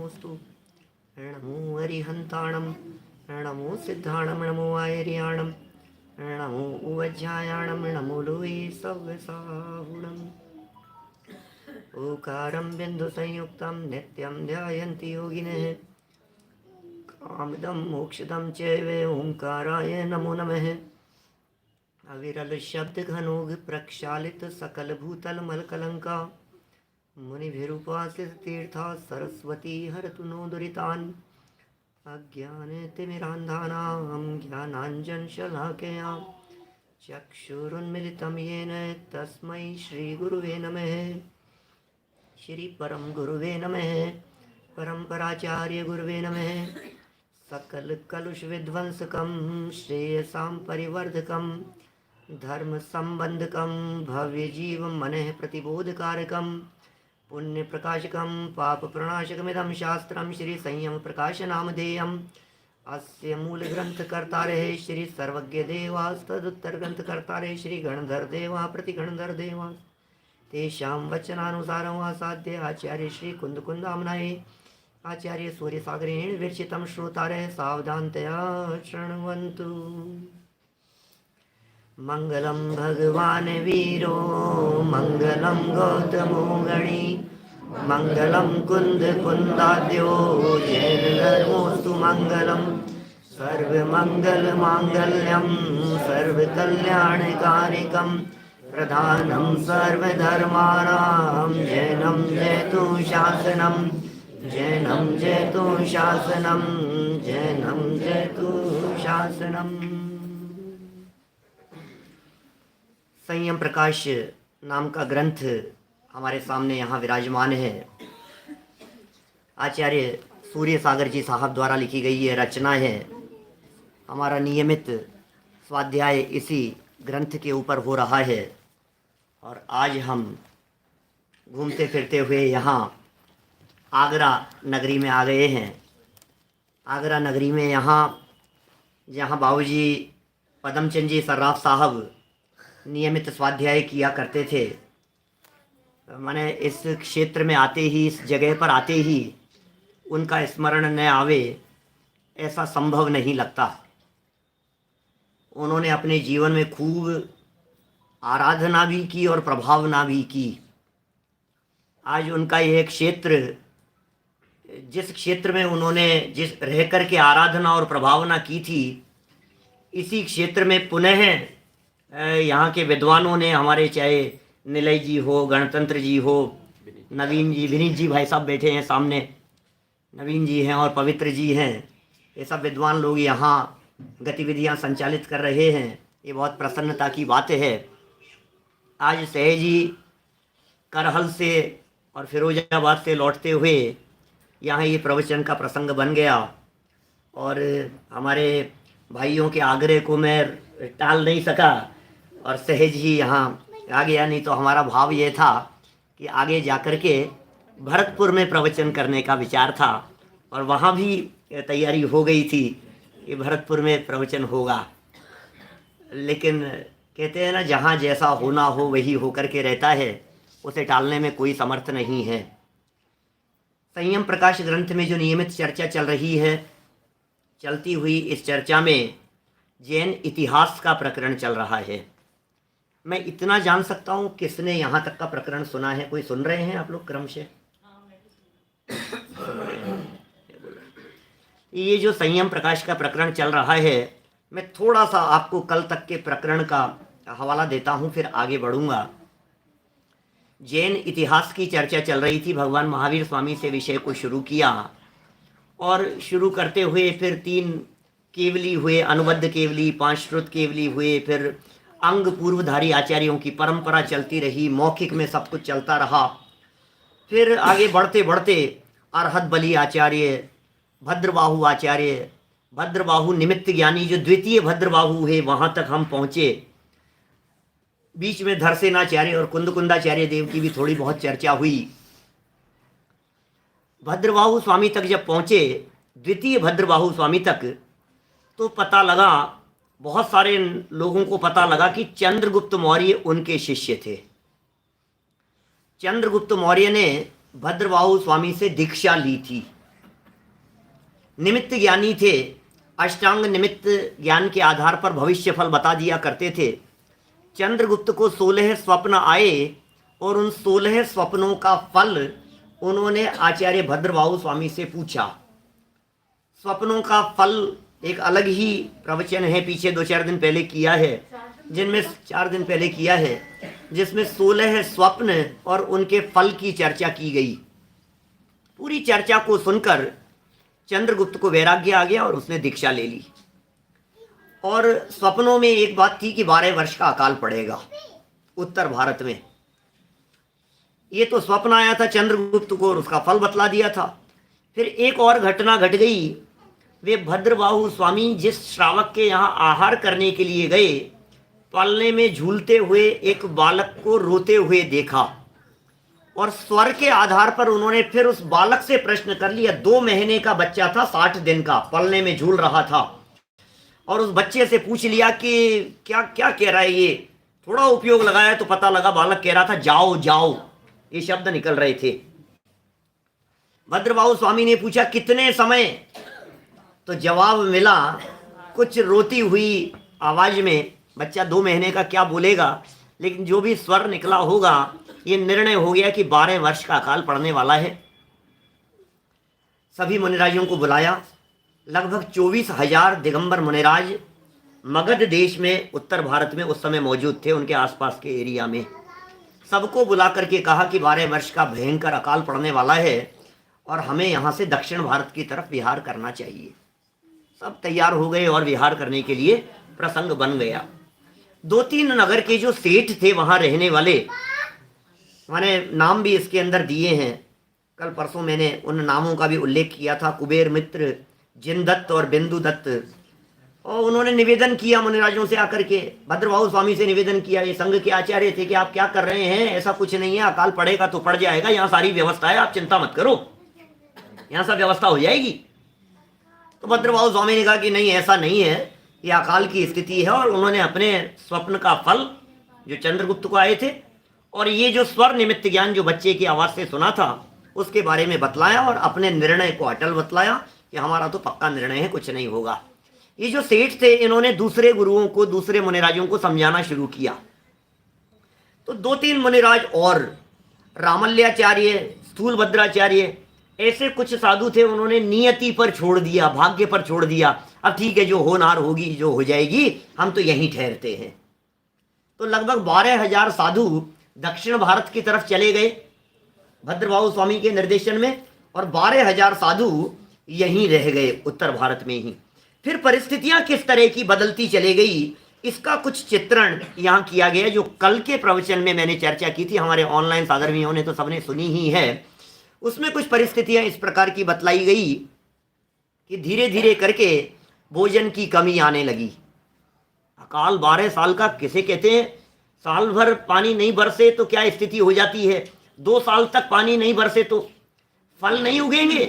नमोस्तु। नमो अरिहंताणं, नमो सिद्धाणं, नमो आयर्याणं, नमो उवज्जायाणं, नमो लोये सव्यसाहुणम्। ओकारं बिन्दुसंयुक्तं नित्यं ध्यायन्ति योगिनः। कामदं मोक्षदं चैव ओंकाराय नमो नमः। अविरल शब्द घनोग प्रक्षालित सकल भूतल मलकलंका। मुनिभिरुपासित तीर्था सरस्वती हरतु नो दुरितान्। अज्ञानतिमिरान्धानां ज्ञानाञ्जनशलाकया चक्षुरुन्मिलितं येन तस्मै श्रीगुरुवे नमः। श्री परम गुरुवे नमः। परम्पराचार्य गुरुवे नमः। सकल कलुष विध्वंसकं श्रेयसां परिवर्धकं धर्म संबंधकं भव्य जीव मनः प्रतिबोधकारकं पुण्य प्रकाशकं पाप प्रणाशकमिदं शास्त्रं श्री संयम प्रकाश नामधेयम्। अस्य मूल ग्रंथ कर्तारः श्री सर्वज्ञ देवास्तदुत्तर ग्रंथ कर्तारः श्री गणधर देवा प्रतिगणधर देवा। तेषां वचनानुसारं आसाद्य आचार्य श्री कुंदकुंदामनाय आचार्य सूर्यसागरेण विरचितं श्रोतारः सावधानतया शृण्वन्तु। मंगलम भगवान वीरो मंगलम गौतमो गणी मंगलम कुंद कुंदाद्यो जैन धर्मोस्तु मंगलम। सर्वमंगल मांगल्यम सर्वकल्याणकारिकं प्रधानं सर्वधर्माणां जैनं जयतु शासनम्। जैनं जयतु शासनम्। जैनं जयतु शासनम्। संयम प्रकाश नाम का ग्रंथ हमारे सामने यहाँ विराजमान है। आचार्य सूर्य सागर जी साहब द्वारा लिखी गई ये रचना है। हमारा नियमित स्वाध्याय इसी ग्रंथ के ऊपर हो रहा है और आज हम घूमते फिरते हुए यहाँ आगरा नगरी में आ गए हैं। आगरा नगरी में यहाँ जहाँ बाबूजी पदमचंद जी सर्राफ साहब नियमित स्वाध्याय किया करते थे, माने इस क्षेत्र में आते ही, इस जगह पर आते ही उनका स्मरण न आवे ऐसा संभव नहीं लगता। उन्होंने अपने जीवन में खूब आराधना भी की और प्रभावना भी की। आज उनका यह क्षेत्र, जिस क्षेत्र में उन्होंने जिस रह कर के आराधना और प्रभावना की थी, इसी क्षेत्र में पुनः यहाँ के विद्वानों ने, हमारे चाहे निलय जी हो, गणतंत्र जी हो, नवीन जी, विनीत जी भाई साहब बैठे हैं सामने, नवीन जी हैं और पवित्र जी हैं, ये सब विद्वान लोग यहाँ गतिविधियाँ संचालित कर रहे हैं। ये बहुत प्रसन्नता की बात है। आज सहज जी करहल से और फिरोजाबाद से लौटते हुए यहाँ ये प्रवचन का प्रसंग बन गया और हमारे भाइयों के आग्रह को मैं टाल नहीं सका और सहज ही यहाँ आ गया। नहीं तो हमारा भाव ये था कि आगे जाकर के भरतपुर में प्रवचन करने का विचार था और वहाँ भी तैयारी हो गई थी कि भरतपुर में प्रवचन होगा। लेकिन कहते हैं ना, जहाँ जैसा होना हो वही होकर के रहता है, उसे टालने में कोई समर्थ नहीं है। संयम प्रकाश ग्रंथ में जो नियमित चर्चा चल रही है, चलती हुई इस चर्चा में जैन इतिहास का प्रकरण चल रहा है। मैं इतना जान सकता हूँ, किसने यहाँ तक का प्रकरण सुना है? कोई सुन रहे हैं आप लोग क्रम से? ये जो संयम प्रकाश का प्रकरण चल रहा है, मैं थोड़ा सा आपको कल तक के प्रकरण का हवाला देता हूँ, फिर आगे बढ़ूंगा। जैन इतिहास की चर्चा चल रही थी। भगवान महावीर स्वामी से विषय को शुरू किया और शुरू करते हुए फिर 3 केवली हुए, अनुबद्ध केवली, 5 श्रुत केवली हुए, फिर अंग पूर्वधारी आचार्यों की परंपरा चलती रही, मौखिक में सब कुछ चलता रहा। फिर आगे बढ़ते बढ़ते अरहत बली आचार्य, भद्रबाहु आचार्य, भद्रबाहु निमित्त ज्ञानी जो द्वितीय भद्रबाहु है, वहाँ तक हम पहुँचे। बीच में धरसेनाचार्य और कुंदकुंदाचार्य देव की भी थोड़ी बहुत चर्चा हुई। भद्रबाहु स्वामी तक जब पहुँचे, द्वितीय भद्रबाहु स्वामी तक, तो पता लगा, बहुत सारे लोगों को पता लगा कि चंद्रगुप्त मौर्य उनके शिष्य थे। चंद्रगुप्त मौर्य ने भद्रबाहु स्वामी से दीक्षा ली थी। निमित्त ज्ञानी थे, अष्टांग निमित्त ज्ञान के आधार पर भविष्य फल बता दिया करते थे। चंद्रगुप्त को 16 स्वप्न आए और उन 16 स्वप्नों का फल उन्होंने आचार्य भद्रबाहु स्वामी से पूछा। स्वप्नों का फल एक अलग ही प्रवचन है, पीछे 2-4 दिन पहले किया है, जिनमें 4 दिन पहले किया है, जिसमें 16 स्वप्न और उनके फल की चर्चा की गई। पूरी चर्चा को सुनकर चंद्रगुप्त को वैराग्य आ गया और उसने दीक्षा ले ली। और स्वप्नों में एक बात थी कि 12 वर्ष का अकाल पड़ेगा उत्तर भारत में। ये तो स्वप्न आया था चंद्रगुप्त को और उसका फल बतला दिया था। फिर एक और घटना घट गई। वे भद्रबाहु स्वामी जिस श्रावक के यहाँ आहार करने के लिए गए, पालने में झूलते हुए एक बालक को रोते हुए देखा और स्वर के आधार पर उन्होंने फिर उस बालक से प्रश्न कर लिया। 2 महीने का बच्चा था, 60 दिन का, पलने में झूल रहा था, और उस बच्चे से पूछ लिया कि क्या क्या कह रहा है ये। थोड़ा उपयोग लगाया तो पता लगा बालक कह रहा था जाओ जाओ, ये शब्द निकल रहे थे। भद्रबाहु स्वामी ने पूछा कितने समय, तो जवाब मिला कुछ रोती हुई आवाज में। बच्चा 2 महीने का क्या बोलेगा, लेकिन जो भी स्वर निकला होगा, ये निर्णय हो गया कि 12 वर्ष का अकाल पड़ने वाला है। सभी मुनिराजों को बुलाया। लगभग 24,000 दिगंबर मुनिराज मगध देश में, उत्तर भारत में उस समय मौजूद थे, उनके आसपास के एरिया में। सबको बुला करके कहा कि 12 वर्ष का भयंकर अकाल पड़ने वाला है और हमें यहाँ से दक्षिण भारत की तरफ विहार करना चाहिए। सब तैयार हो गए और विहार करने के लिए प्रसंग बन गया। 2-3 नगर के जो सेठ थे वहाँ रहने वाले, मैंने नाम भी इसके अंदर दिए हैं, कल परसों मैंने उन नामों का भी उल्लेख किया था, कुबेर मित्र, जिनदत्त और बिंदु दत्त। और उन्होंने निवेदन किया मुनिराजों से आकर के, भद्रबाहु स्वामी से निवेदन किया। ये संघ के आचार्य थे कि आप क्या कर रहे हैं, ऐसा कुछ नहीं है, अकाल पड़ेगा तो पड़ जाएगा, यहाँ सारी व्यवस्था है, आप चिंता मत करो, यहाँ सब व्यवस्था हो जाएगी। तो भद्रबाहु स्वामी ने कहा कि नहीं, ऐसा नहीं है, ये अकाल की स्थिति है। और उन्होंने अपने स्वप्न का फल जो चंद्रगुप्त को आए थे और ये जो स्वर निमित्त ज्ञान जो बच्चे की आवाज़ से सुना था, उसके बारे में बतलाया और अपने निर्णय को अटल बतलाया कि हमारा तो पक्का निर्णय है, कुछ नहीं होगा। ये जो सेठ थे, इन्होंने दूसरे गुरुओं को, दूसरे मुनिराजों को समझाना शुरू किया। तो 2-3 मुनिराज और, रामल्याचार्य, स्थूलभद्राचार्य, ऐसे कुछ साधु थे, उन्होंने नियति पर छोड़ दिया, भाग्य पर छोड़ दिया। अब ठीक है, जो होनहार होगी, जो हो जाएगी, हम तो यहीं ठहरते हैं। तो लगभग 12,000 साधु दक्षिण भारत की तरफ चले गए भद्रबाहु स्वामी के निर्देशन में, और 12,000 साधु यहीं रह गए उत्तर भारत में ही। फिर परिस्थितियां किस तरह की बदलती चली गई, इसका कुछ चित्रण यहाँ किया गया, जो कल के प्रवचन में मैंने चर्चा की थी। हमारे ऑनलाइन साधर्मियों ने तो सबने सुनी ही है। उसमें कुछ परिस्थितियां इस प्रकार की बतलाई गई कि धीरे धीरे करके भोजन की कमी आने लगी। अकाल 12 साल का किसे कहते हैं? साल भर पानी नहीं बरसे तो क्या स्थिति हो जाती है, 2 साल तक पानी नहीं बरसे तो फल नहीं उगेंगे,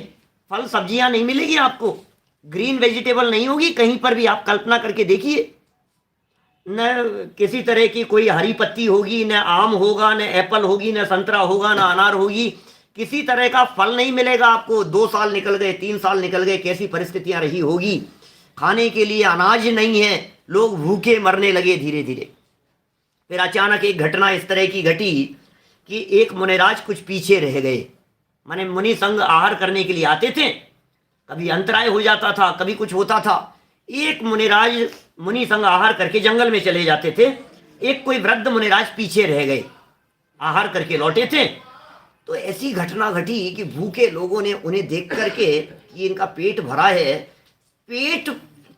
फल सब्जियां नहीं मिलेगी आपको, ग्रीन वेजिटेबल नहीं होगी कहीं पर भी। आप कल्पना करके देखिए, न किसी तरह की कोई हरी पत्ती होगी, न आम होगा, न एप्पल होगी, न संतरा होगा, न अनार होगी, किसी तरह का फल नहीं मिलेगा आपको। 2 साल निकल गए, 3 साल निकल गए, कैसी परिस्थितियां रही होगी। खाने के लिए अनाज नहीं है, लोग भूखे मरने लगे धीरे धीरे। फिर अचानक एक घटना इस तरह की घटी कि एक मुनिराज कुछ पीछे रह गए। माने मुनि संघ आहार करने के लिए आते थे, कभी अंतराय हो जाता था, कभी कुछ होता था। एक मुनिराज मुनि संघ आहार करके जंगल में चले जाते थे, एक कोई वृद्ध मुनिराज पीछे रह गए, आहार करके लौटे थे। तो ऐसी घटना घटी कि भूखे लोगों ने उन्हें देख करके कि इनका पेट भरा है, पेट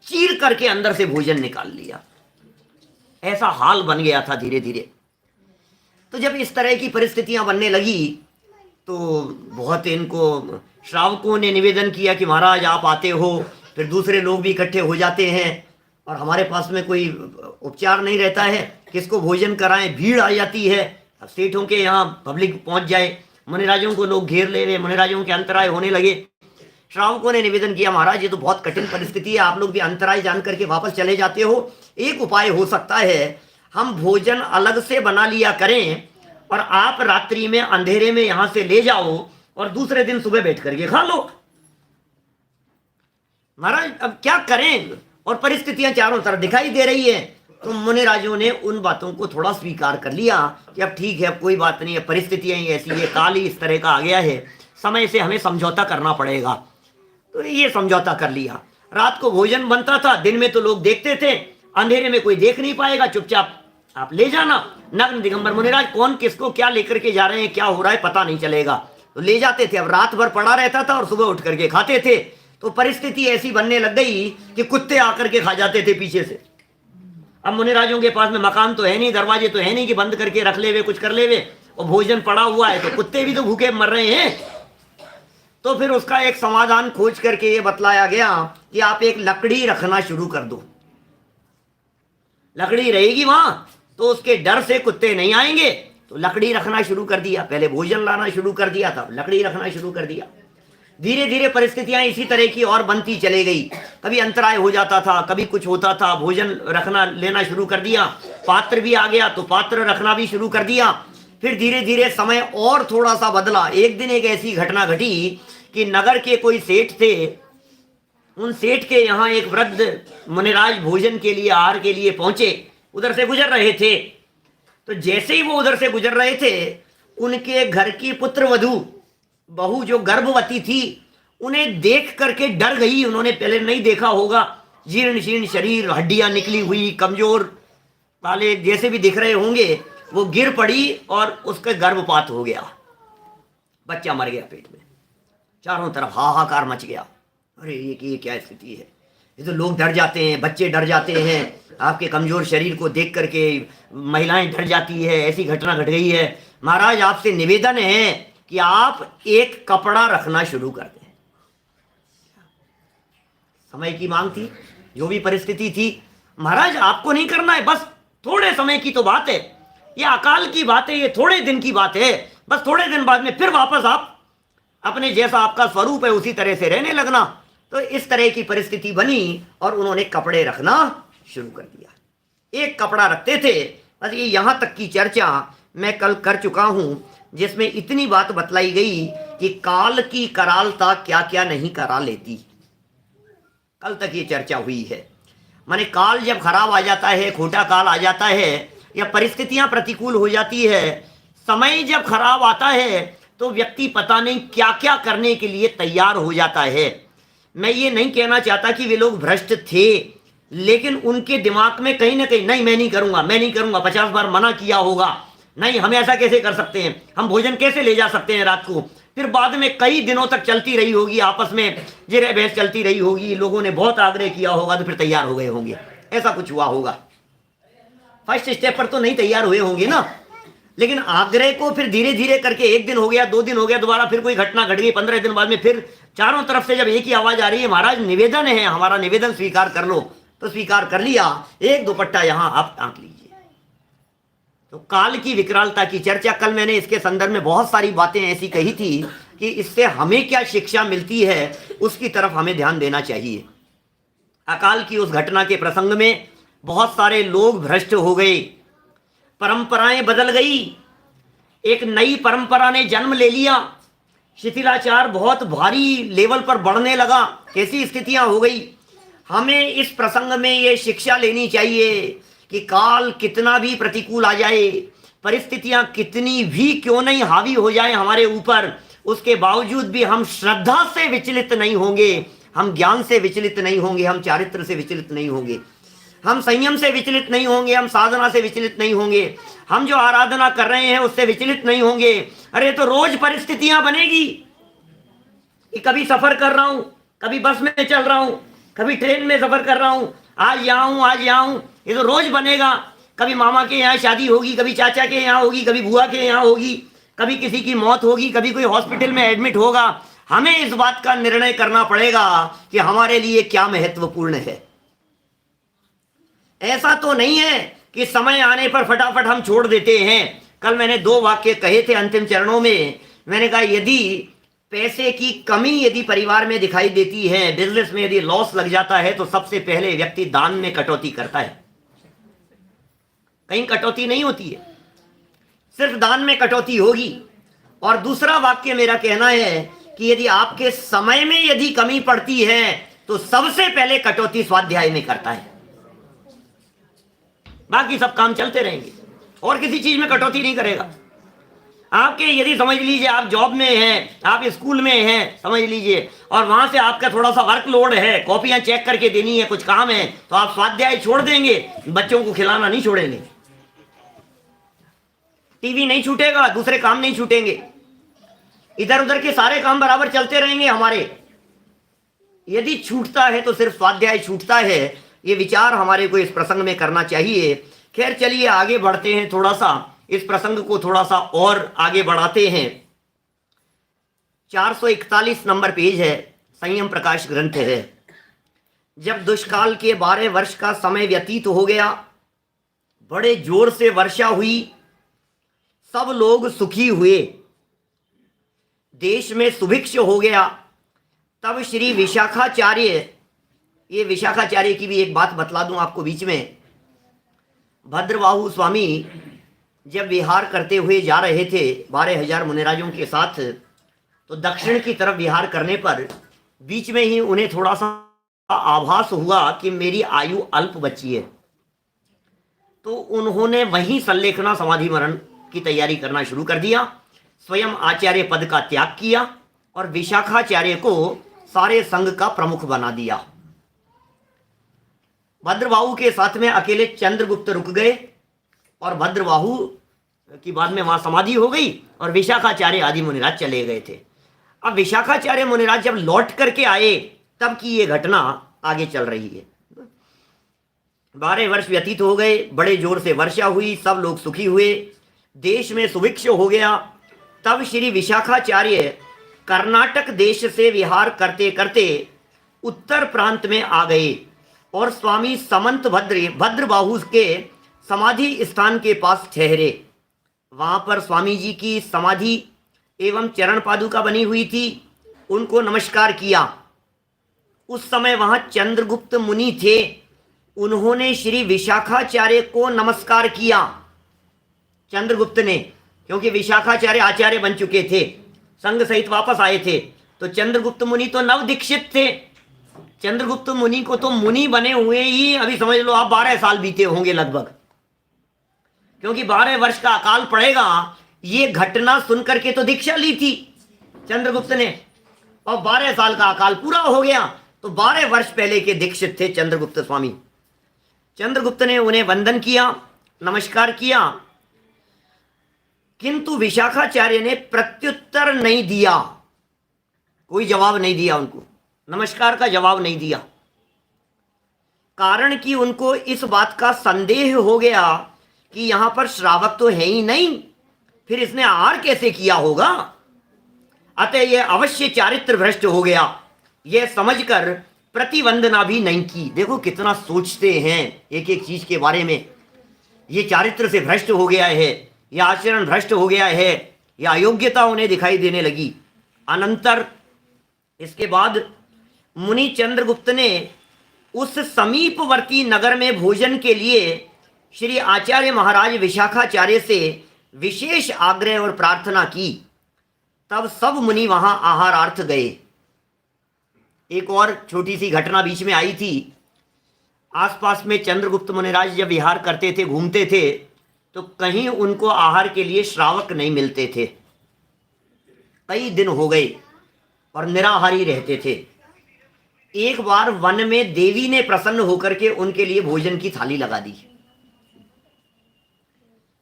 चीर करके अंदर से भोजन निकाल लिया। ऐसा हाल बन गया था धीरे धीरे। तो जब इस तरह की परिस्थितियां बनने लगी तो बहुत इनको श्रावकों ने निवेदन किया कि महाराज आप आते हो, फिर दूसरे लोग भी इकट्ठे हो जाते हैं और हमारे पास में कोई उपचार नहीं रहता है, किसको भोजन कराएं, भीड़ आ जाती है। अब सेठों के यहाँ पब्लिक पहुंच जाए, मुनिराजों को लोग घेर ले रहे, मुनिराजों के अंतराय होने लगे। श्रावकों ने निवेदन किया, महाराज ये तो बहुत कठिन परिस्थिति है, आप लोग भी अंतराय जान करके वापस चले जाते हो। एक उपाय हो सकता है, हम भोजन अलग से बना लिया करें और आप रात्रि में अंधेरे में यहां से ले जाओ और दूसरे दिन सुबह बैठ करके खा लो। महाराज अब क्या करें, और परिस्थितियां चारों तरफ दिखाई दे रही है। तो मुनिराजों ने उन बातों को थोड़ा स्वीकार कर लिया कि अब ठीक है, अब कोई बात नहीं है, परिस्थितियां ही ऐसी है, काल ही इस तरह का आ गया है, समय से हमें समझौता करना पड़ेगा। तो ये समझौता कर लिया। रात को भोजन बनता था, दिन में तो लोग देखते थे, अंधेरे में कोई देख नहीं पाएगा, चुपचाप आप ले जाना। नग्न दिगंबर मुनिराज कौन किसको क्या लेकर के जा रहे हैं, क्या हो रहा है पता नहीं चलेगा, तो ले जाते थे। अब रात भर पड़ा रहता था और सुबह उठ करके खाते थे। तो परिस्थिति ऐसी बनने लग गई कि कुत्ते आकर के खा जाते थे पीछे से। अब मुनिराजों के पास में मकान तो है नहीं, दरवाजे तो है नहीं कि बंद करके रख ले वे, कुछ कर ले वे, और भोजन पड़ा हुआ है, तो कुत्ते भी तो भूखे मर रहे हैं। तो फिर उसका एक समाधान खोज करके ये बतलाया गया कि आप एक लकड़ी रखना शुरू कर दो। लकड़ी रहेगी वहां तो उसके डर से कुत्ते नहीं आएंगे। तो लकड़ी रखना शुरू कर दिया, पहले भोजन लाना शुरू कर दिया था, लकड़ी रखना शुरू कर दिया। धीरे धीरे परिस्थितियां इसी तरह की और बनती चले गई। कभी अंतराय हो जाता था, कभी कुछ होता था, भोजन रखना लेना शुरू कर दिया। पात्र भी आ गया तो पात्र रखना भी शुरू कर दिया। फिर धीरे धीरे समय और थोड़ा सा बदला। एक दिन एक ऐसी घटना घटी कि नगर के कोई सेठ थे, उन सेठ के यहाँ एक वृद्ध मुनिराज भोजन के लिए, आहार के लिए पहुंचे, उधर से गुजर रहे थे। तो जैसे ही वो उधर से गुजर रहे थे, उनके घर की पुत्र वधू, बहू जो गर्भवती थी, उन्हें देख करके डर गई। उन्होंने पहले नहीं देखा होगा, जीर्ण शीर्ण शरीर, हड्डियां निकली हुई, कमजोर वाले जैसे भी दिख रहे होंगे, वो गिर पड़ी और उसका गर्भपात हो गया, बच्चा मर गया पेट में। चारों तरफ हाहाकार मच गया। अरे ये क्या स्थिति है, ये तो लोग डर जाते हैं, बच्चे डर जाते हैं, आपके कमजोर शरीर को देख करके महिलाएं डर जाती है, ऐसी घटना घट गई है। महाराज आपसे निवेदन है कि आप एक कपड़ा रखना शुरू कर दें। समय की मांग थी, जो भी परिस्थिति थी। महाराज आपको नहीं करना है, बस थोड़े समय की तो बात है, ये अकाल की बात है, ये थोड़े दिन की बात है, बस थोड़े दिन बाद में फिर वापस आप अपने जैसा आपका स्वरूप है उसी तरह से रहने लगना। तो इस तरह की परिस्थिति बनी और उन्होंने कपड़े रखना शुरू कर दिया। एक कपड़ा रखते थे, बस ये यहां तक की चर्चा मैं कल कर चुका हूं, जिसमें इतनी बात बतलाई गई कि काल की करालता क्या क्या नहीं करा लेती। कल तक ये चर्चा हुई है। माने काल जब खराब आ जाता है, खोटा काल आ जाता है, या परिस्थितियां प्रतिकूल हो जाती है, समय जब खराब आता है, तो व्यक्ति पता नहीं क्या क्या करने के लिए तैयार हो जाता है। मैं ये नहीं कहना चाहता कि वे लोग भ्रष्ट थे, लेकिन उनके दिमाग में कहीं ना कहीं, नहीं मैं नहीं करूंगा, मैं नहीं करूंगा, 50 बार मना किया होगा, नहीं हम ऐसा कैसे कर सकते हैं, हम भोजन कैसे ले जा सकते हैं रात को। फिर बाद में कई दिनों तक चलती रही होगी, आपस में जिरे बहस चलती रही होगी, लोगों ने बहुत आग्रह किया होगा, तो फिर तैयार हो गए होंगे, ऐसा कुछ हुआ होगा। फर्स्ट स्टेप पर तो नहीं तैयार हुए होंगे ना, लेकिन आग्रह को फिर धीरे धीरे करके 1 दिन हो गया, 2 दिन हो गया, दोबारा फिर कोई घटना घट गई, 15 दिन बाद में फिर चारों तरफ से जब एक ही आवाज आ रही है, महाराज निवेदन है, हमारा निवेदन स्वीकार कर लो, तो स्वीकार कर लिया। एक दुपट्टा यहां आप टांक लीजिए। तो काल की विकरालता की चर्चा कल मैंने इसके संदर्भ में बहुत सारी बातें ऐसी कही थी कि इससे हमें क्या शिक्षा मिलती है, उसकी तरफ हमें ध्यान देना चाहिए। अकाल की उस घटना के प्रसंग में बहुत सारे लोग भ्रष्ट हो गए, परंपराएं बदल गई, एक नई परंपरा ने जन्म ले लिया, शिथिलाचार बहुत भारी लेवल पर बढ़ने लगा। कैसी स्थितियां हो गई। हमें इस प्रसंग में ये शिक्षा लेनी चाहिए कि काल कितना भी प्रतिकूल आ जाए, परिस्थितियां कितनी भी क्यों नहीं हावी हो जाए हमारे ऊपर, उसके बावजूद भी हम श्रद्धा से विचलित नहीं होंगे, हम ज्ञान से विचलित नहीं होंगे, हम चारित्र से विचलित नहीं होंगे, हम संयम से विचलित नहीं होंगे, हम साधना से विचलित नहीं होंगे, हम जो आराधना कर रहे हैं उससे विचलित नहीं होंगे। अरे तो रोज परिस्थितियां बनेगी कि कभी सफर कर रहा हूं, कभी बस में चल रहा हूं, कभी ट्रेन में सफर कर रहा हूं, आज यहाँ हूं, आज यहाँ हूं, ये तो रोज बनेगा। कभी मामा के यहाँ शादी होगी, कभी चाचा के यहाँ होगी, कभी बुआ के यहाँ होगी, कभी किसी की मौत होगी, कभी कोई हॉस्पिटल में एडमिट होगा। हमें इस बात का निर्णय करना पड़ेगा कि हमारे लिए क्या महत्वपूर्ण है। ऐसा तो नहीं है कि समय आने पर फटाफट हम छोड़ देते हैं। कल मैंने 2 वाक्य कहे थे अंतिम चरणों में। मैंने कहा यदि पैसे की कमी यदि परिवार में दिखाई देती है, बिजनेस में यदि लॉस लग जाता है, तो सबसे पहले व्यक्ति दान में कटौती करता है। कहीं कटौती नहीं होती है, सिर्फ दान में कटौती होगी। और दूसरा वाक्य मेरा कहना है कि यदि आपके समय में यदि कमी पड़ती है, तो सबसे पहले कटौती स्वाध्याय में करता है, बाकी सब काम चलते रहेंगे और किसी चीज में कटौती नहीं करेगा। आपके यदि समझ लीजिए आप जॉब में हैं, आप स्कूल में हैं, समझ लीजिए, और वहां से आपका थोड़ा सा वर्कलोड है, कॉपियां चेक करके देनी है, कुछ काम है, तो आप स्वाध्याय छोड़ देंगे, बच्चों को खिलाना नहीं छोड़ेंगे, टीवी नहीं छूटेगा, दूसरे काम नहीं छूटेंगे, इधर उधर के सारे काम बराबर चलते रहेंगे हमारे। यदि छूटता है तो सिर्फ स्वाध्याय छूटता है। ये विचार हमारे को इस प्रसंग में करना चाहिए। खैर चलिए आगे बढ़ते हैं, थोड़ा सा इस प्रसंग को थोड़ा सा और आगे बढ़ाते हैं। 441 नंबर पेज है, संयम प्रकाश ग्रंथ है। जब दुष्काल के 12 वर्ष का समय व्यतीत हो गया, बड़े जोर से वर्षा हुई, सब लोग सुखी हुए, देश में सुभिक्ष हो गया, तब श्री विशाखाचार्य, ये विशाखाचार्य की भी एक बात बतला दूं आपको बीच में। भद्रबाहु स्वामी जब विहार करते हुए जा रहे थे 12,000 मुनिराजों के साथ, तो दक्षिण की तरफ विहार करने पर बीच में ही उन्हें थोड़ा सा आभास हुआ कि मेरी आयु अल्प बची है, तो उन्होंने वहीं संलेखना समाधि मरण की तैयारी करना शुरू कर दिया। स्वयं आचार्य पद का त्याग किया और विशाखाचार्य को सारे संघ का प्रमुख बना दिया। भद्रबाहु के साथ में अकेले चंद्रगुप्त रुक गए और भद्रबाहु की बाद में वहां समाधि हो गई और विशाखाचार्य आदि मुनिराज चले गए थे। अब विशाखाचार्य मुनिराज जब लौट करके आए तब की ये घटना आगे चल रही है। 12 वर्ष व्यतीत हो गए, बड़े जोर से वर्षा हुई, सब लोग सुखी हुए, देश में सुभिक्ष हो गया। तब श्री विशाखाचार्य कर्नाटक देश से विहार करते करते उत्तर प्रांत में आ गए और स्वामी समंत भद्रबाहु के समाधि स्थान के पास ठहरे। वहां पर स्वामी जी की समाधि एवं चरण पादुका बनी हुई थी, उनको नमस्कार किया। उस समय वहां चंद्रगुप्त मुनि थे, उन्होंने श्री विशाखाचार्य को नमस्कार किया। चंद्रगुप्त ने, क्योंकि विशाखाचार्य आचार्य बन चुके थे, संघ सहित वापस आए थे, तो चंद्रगुप्त मुनि तो नव दीक्षित थे। चंद्रगुप्त मुनि को तो मुनि बने हुए ही अभी समझ लो आप 12 साल बीते होंगे लगभग, क्योंकि 12 वर्ष का अकाल पड़ेगा, ये घटना सुनकर के तो दीक्षा ली थी चंद्रगुप्त ने, और 12 साल का अकाल पूरा हो गया, तो 12 वर्ष पहले के दीक्षित थे चंद्रगुप्त स्वामी। चंद्रगुप्त ने उन्हें वंदन किया, नमस्कार किया, किंतु विशाखाचार्य ने प्रत्युत्तर नहीं दिया, कोई जवाब नहीं दिया, उनको नमस्कार का जवाब नहीं दिया। कारण कि उनको इस बात का संदेह हो गया कि यहां पर श्रावक तो है ही नहीं, फिर इसने आहार कैसे किया होगा, अतः यह अवश्य चारित्र भ्रष्ट हो गया, यह समझकर प्रतिवंदना भी नहीं की। देखो कितना सोचते हैं एक एक चीज के बारे में। ये चारित्र से भ्रष्ट हो गया है, यह आचरण भ्रष्ट हो गया है, यह अयोग्यता उन्हें दिखाई देने लगी। अनंतर इसके बाद मुनि चंद्रगुप्त ने उस समीपवर्ती नगर में भोजन के लिए श्री आचार्य महाराज विशाखाचार्य से विशेष आग्रह और प्रार्थना की। तब सब मुनि वहां आहारार्थ गए। एक और छोटी सी घटना बीच में आई थी। आसपास में चंद्रगुप्त मुनिराज जब विहार करते थे, घूमते थे, तो कहीं उनको आहार के लिए श्रावक नहीं मिलते थे। कई दिन हो गए और निराहारी रहते थे। एक बार वन में देवी ने प्रसन्न होकर के उनके लिए भोजन की थाली लगा दी।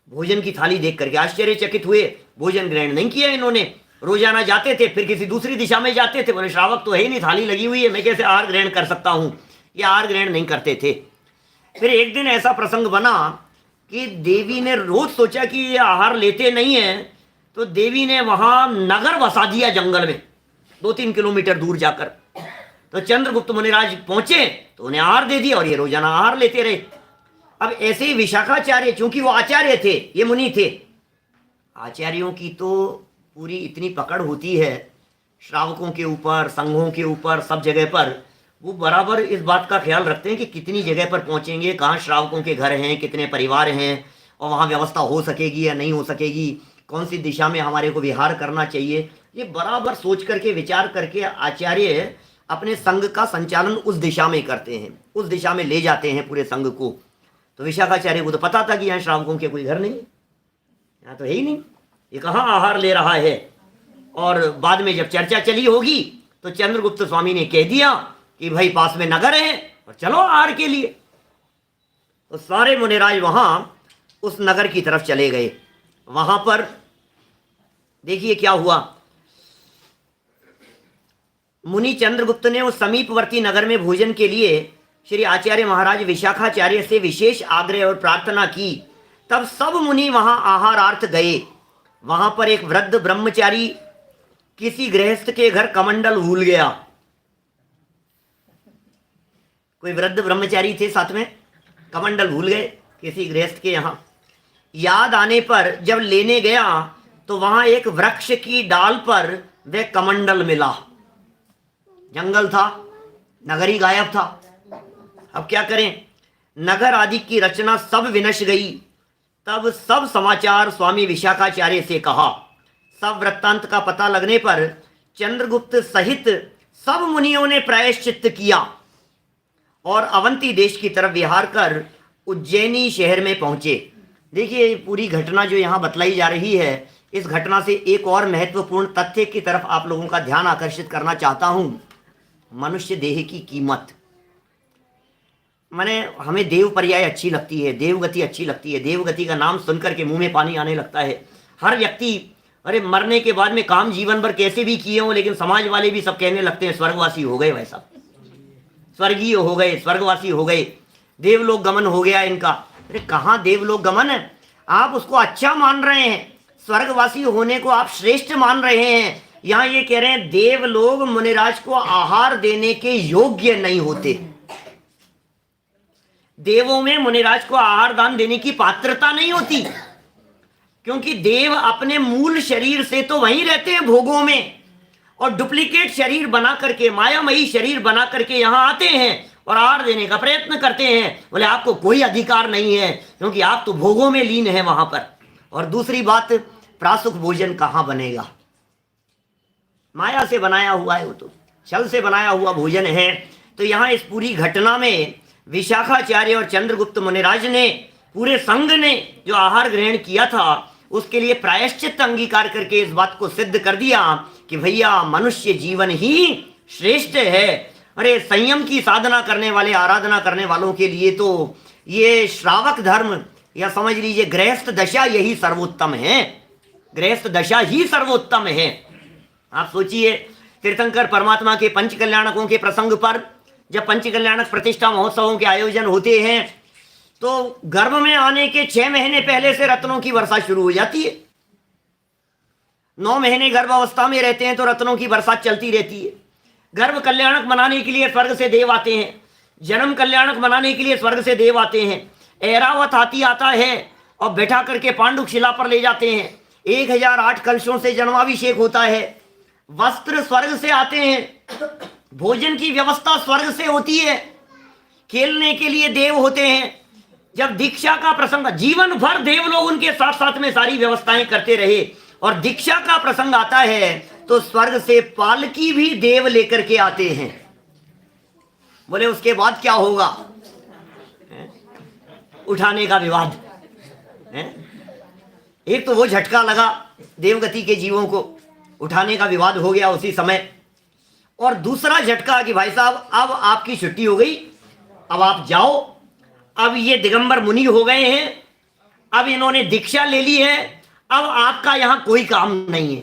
भोजन की थाली देख करके आश्चर्यचकित हुए, भोजन ग्रहण नहीं किया इन्होंने। रोजाना जाते थे, फिर किसी दूसरी दिशा में जाते थे, बोले श्रावक तो है ही नहीं, थाली लगी हुई है, मैं कैसे आहार ग्रहण कर सकता हूं। ये आहार ग्रहण नहीं करते थे। फिर एक दिन ऐसा प्रसंग बना कि देवी ने रोज सोचा कि ये आहार लेते नहीं है, तो देवी ने वहां नगर बसा दिया जंगल में 2-3 किलोमीटर दूर जाकर। तो चंद्रगुप्त मुनिराज पहुंचे तो उन्हें आहार दे दिया और ये रोजाना आहार लेते रहे। अब ऐसे ही विशाखाचार्य, चूंकि वो आचार्य थे, ये मुनि थे, आचार्यों की तो पूरी इतनी पकड़ होती है श्रावकों के ऊपर, संघों के ऊपर, सब जगह पर वो बराबर इस बात का ख्याल रखते हैं कि कितनी जगह पर पहुंचेंगे, कहाँ श्रावकों के घर हैं, कितने परिवार हैं, और वहाँ व्यवस्था हो सकेगी या नहीं हो सकेगी, कौन सी दिशा में हमारे को विहार करना चाहिए। ये बराबर सोच करके, विचार करके आचार्य अपने संघ का संचालन उस दिशा में करते हैं, उस दिशा में ले जाते हैं पूरे संघ को। तो विशाखाचार्य को तो पता था कि यहाँ श्रावकों के कोई घर नहीं, यहाँ तो है ही नहीं, ये कहाँ आहार ले रहा है। और बाद में जब चर्चा चली होगी तो चंद्रगुप्त स्वामी ने कह दिया कि भाई पास में नगर है और चलो आहार के लिए। तो सारे मुनिराज वहां उस नगर की तरफ चले गए। वहां पर देखिए क्या हुआ, मुनि चंद्रगुप्त ने उस समीपवर्ती नगर में भोजन के लिए श्री आचार्य महाराज विशाखाचार्य से विशेष आग्रह और प्रार्थना की। तब सब मुनि वहां आहारार्थ गए। वहां पर एक वृद्ध ब्रह्मचारी किसी गृहस्थ के घर कमंडल भूल गया। कोई वृद्ध ब्रह्मचारी थे साथ में, कमंडल भूल गए किसी गृहस्थ के यहाँ। याद आने पर जब लेने गया तो वहां एक वृक्ष की डाल पर वह कमंडल मिला। जंगल था, नगर ही गायब था। अब क्या करें, नगर आदि की रचना सब विनश गई। तब सब समाचार स्वामी विशाखाचार्य से कहा। सब वृत्तांत का पता लगने पर चंद्रगुप्त सहित सब मुनियों ने प्रायश्चित्त किया और अवंती देश की तरफ विहार कर उज्जैनी शहर में पहुंचे। देखिए पूरी घटना जो यहाँ बतलाई जा रही है, इस घटना से एक और महत्वपूर्ण तथ्य की तरफ आप लोगों का ध्यान आकर्षित करना चाहता हूं। मनुष्य देह की कीमत, माने हमें देव पर्याय अच्छी लगती है, देवगति अच्छी लगती है। देवगति का नाम सुनकर के मुंह में पानी आने लगता है। हर व्यक्ति, अरे मरने के बाद में काम जीवन भर कैसे भी किए हों, लेकिन समाज वाले भी सब कहने लगते हैं स्वर्गवासी हो गए, वैसा स्वर्गीय हो गए, स्वर्गवासी हो गए, देवलोक गमन हो गया इनका। अरे कहाँ देवलोक गमन है, आप उसको अच्छा मान रहे हैं, स्वर्गवासी होने को आप श्रेष्ठ मान रहे हैं। यहाँ ये कह रहे हैं देवलोग मुनिराज को आहार देने के योग्य नहीं होते। देवों में मुनिराज को आहार दान देने की पात्रता नहीं होती, क्योंकि देव अपने मूल शरीर से तो वहीं रहते हैं भोगों में, और डुप्लीकेट शरीर बना करके, मायामयी शरीर बना करके यहाँ आते हैं और आहार देने का प्रयत्न करते हैं। बोले आपको कोई अधिकार नहीं है, क्योंकि आप तो भोगों में लीन है वहां पर। और दूसरी बात, प्रासुख भोजन कहाँ बनेगा, माया से बनाया हुआ है, वो तो छल से बनाया हुआ भोजन है। तो यहाँ इस पूरी घटना में विशाखाचार्य और चंद्रगुप्त मुनिराज ने, पूरे संघ ने जो आहार ग्रहण किया था उसके लिए प्रायश्चित अंगीकार करके इस बात को सिद्ध कर दिया कि भैया मनुष्य जीवन ही श्रेष्ठ है। अरे संयम की साधना करने वाले, आराधना करने वालों के लिए तो ये श्रावक धर्म, या समझ लीजिए गृहस्थ दशा, यही सर्वोत्तम है। गृहस्थ दशा ही सर्वोत्तम है। आप सोचिए, तीर्थंकर परमात्मा के पंच कल्याणकों के प्रसंग पर जब पंच कल्याणक प्रतिष्ठा महोत्सवों के आयोजन होते हैं तो गर्भ में आने के 6 महीने पहले से रत्नों की वर्षा शुरू हो जाती है। 9 महीने गर्भावस्था में रहते हैं तो रत्नों की बरसात चलती रहती है। गर्भ कल्याणक मनाने के लिए स्वर्ग से देव आते हैं, जन्म कल्याणक मनाने के लिए स्वर्ग से देव आते हैं। ऐरावत हाथी आता है और बैठा करके पांडुक शिला पर ले जाते हैं। 1008 कलशों से जन्माभिषेक होता है। वस्त्र स्वर्ग से आते हैं, भोजन की व्यवस्था स्वर्ग से होती है, खेलने के लिए देव होते हैं। जब दीक्षा का प्रसंग, जीवन भर देव लोग उनके साथ साथ में सारी व्यवस्थाएं करते रहे, और दीक्षा का प्रसंग आता है तो स्वर्ग से पालकी भी देव लेकर के आते हैं। बोले उसके बाद क्या होगा, उठाने का विवाद है। एक तो वो झटका लगा देवगति के जीवों को, उठाने का विवाद हो गया उसी समय। और दूसरा झटका कि भाई साहब अब आपकी छुट्टी हो गई, अब आप जाओ। अब ये दिगंबर मुनि हो गए हैं, अब इन्होंने दीक्षा ले ली है, अब आपका यहां कोई काम नहीं है।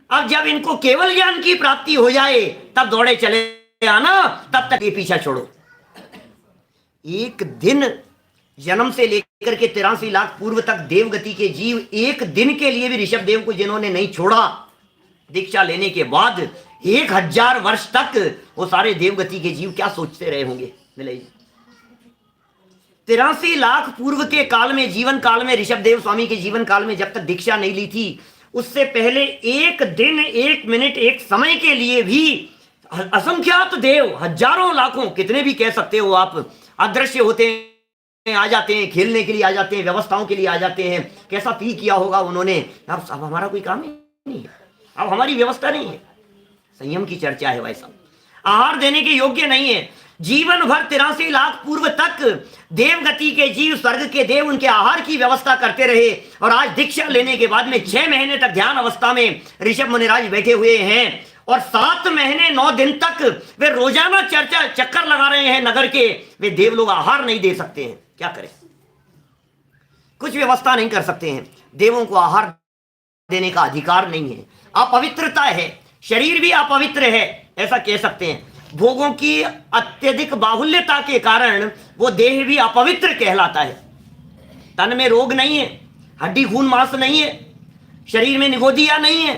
अब जब इनको केवल ज्ञान की प्राप्ति हो जाए तब दौड़े चले आना, तब तक ये पीछा छोड़ो। एक दिन, जन्म से लेकर के 83 लाख पूर्व तक देवगति के जीव एक दिन के लिए भी ऋषभ देव को जिन्होंने नहीं छोड़ा, दीक्षा लेने के बाद 1000 वर्ष तक वो सारे देवगति के जीव क्या सोचते रहे होंगे। 83 लाख पूर्व के काल में, जीवन काल में, ऋषभ देव स्वामी के जीवन काल में जब तक दीक्षा नहीं ली थी, उससे पहले एक दिन, 1 मिनट, एक समय के लिए भी असंख्यात देव, हजारों लाखों, कितने भी कह सकते हो आप, अदृश्य होते हैं, आ जाते हैं, खेलने के लिए आ जाते हैं, व्यवस्थाओं के लिए आ जाते हैं। कैसा फील किया होगा उन्होंने, अब हमारा कोई काम ही नहीं है, अब हमारी व्यवस्था नहीं है। संयम की चर्चा है भाई साहब। आहार देने के योग्य नहीं है। जीवन भर 83 लाख पूर्व तक देवगति के जीव, स्वर्ग के देव उनके आहार की व्यवस्था करते रहे, और आज दीक्षा लेने के बाद में 6 महीने तक ध्यान अवस्था में ऋषभ मुनिराज बैठे हुए हैं, और 7 महीने 9 दिन तक वे रोजाना चक्कर लगा रहे हैं नगर के। वे देव लोग आहार नहीं दे सकते हैं, क्या करें? कुछ व्यवस्था नहीं कर सकते हैं। देवों को आहार देने का अधिकार नहीं है। अपवित्रता है, शरीर भी अपवित्र है, ऐसा कह सकते हैं। भोगों की अत्यधिक बाहुल्यता के कारण वो देह भी अपवित्र कहलाता है। तन में रोग नहीं है, हड्डी खून मांस नहीं है, शरीर में निगोदिया नहीं है,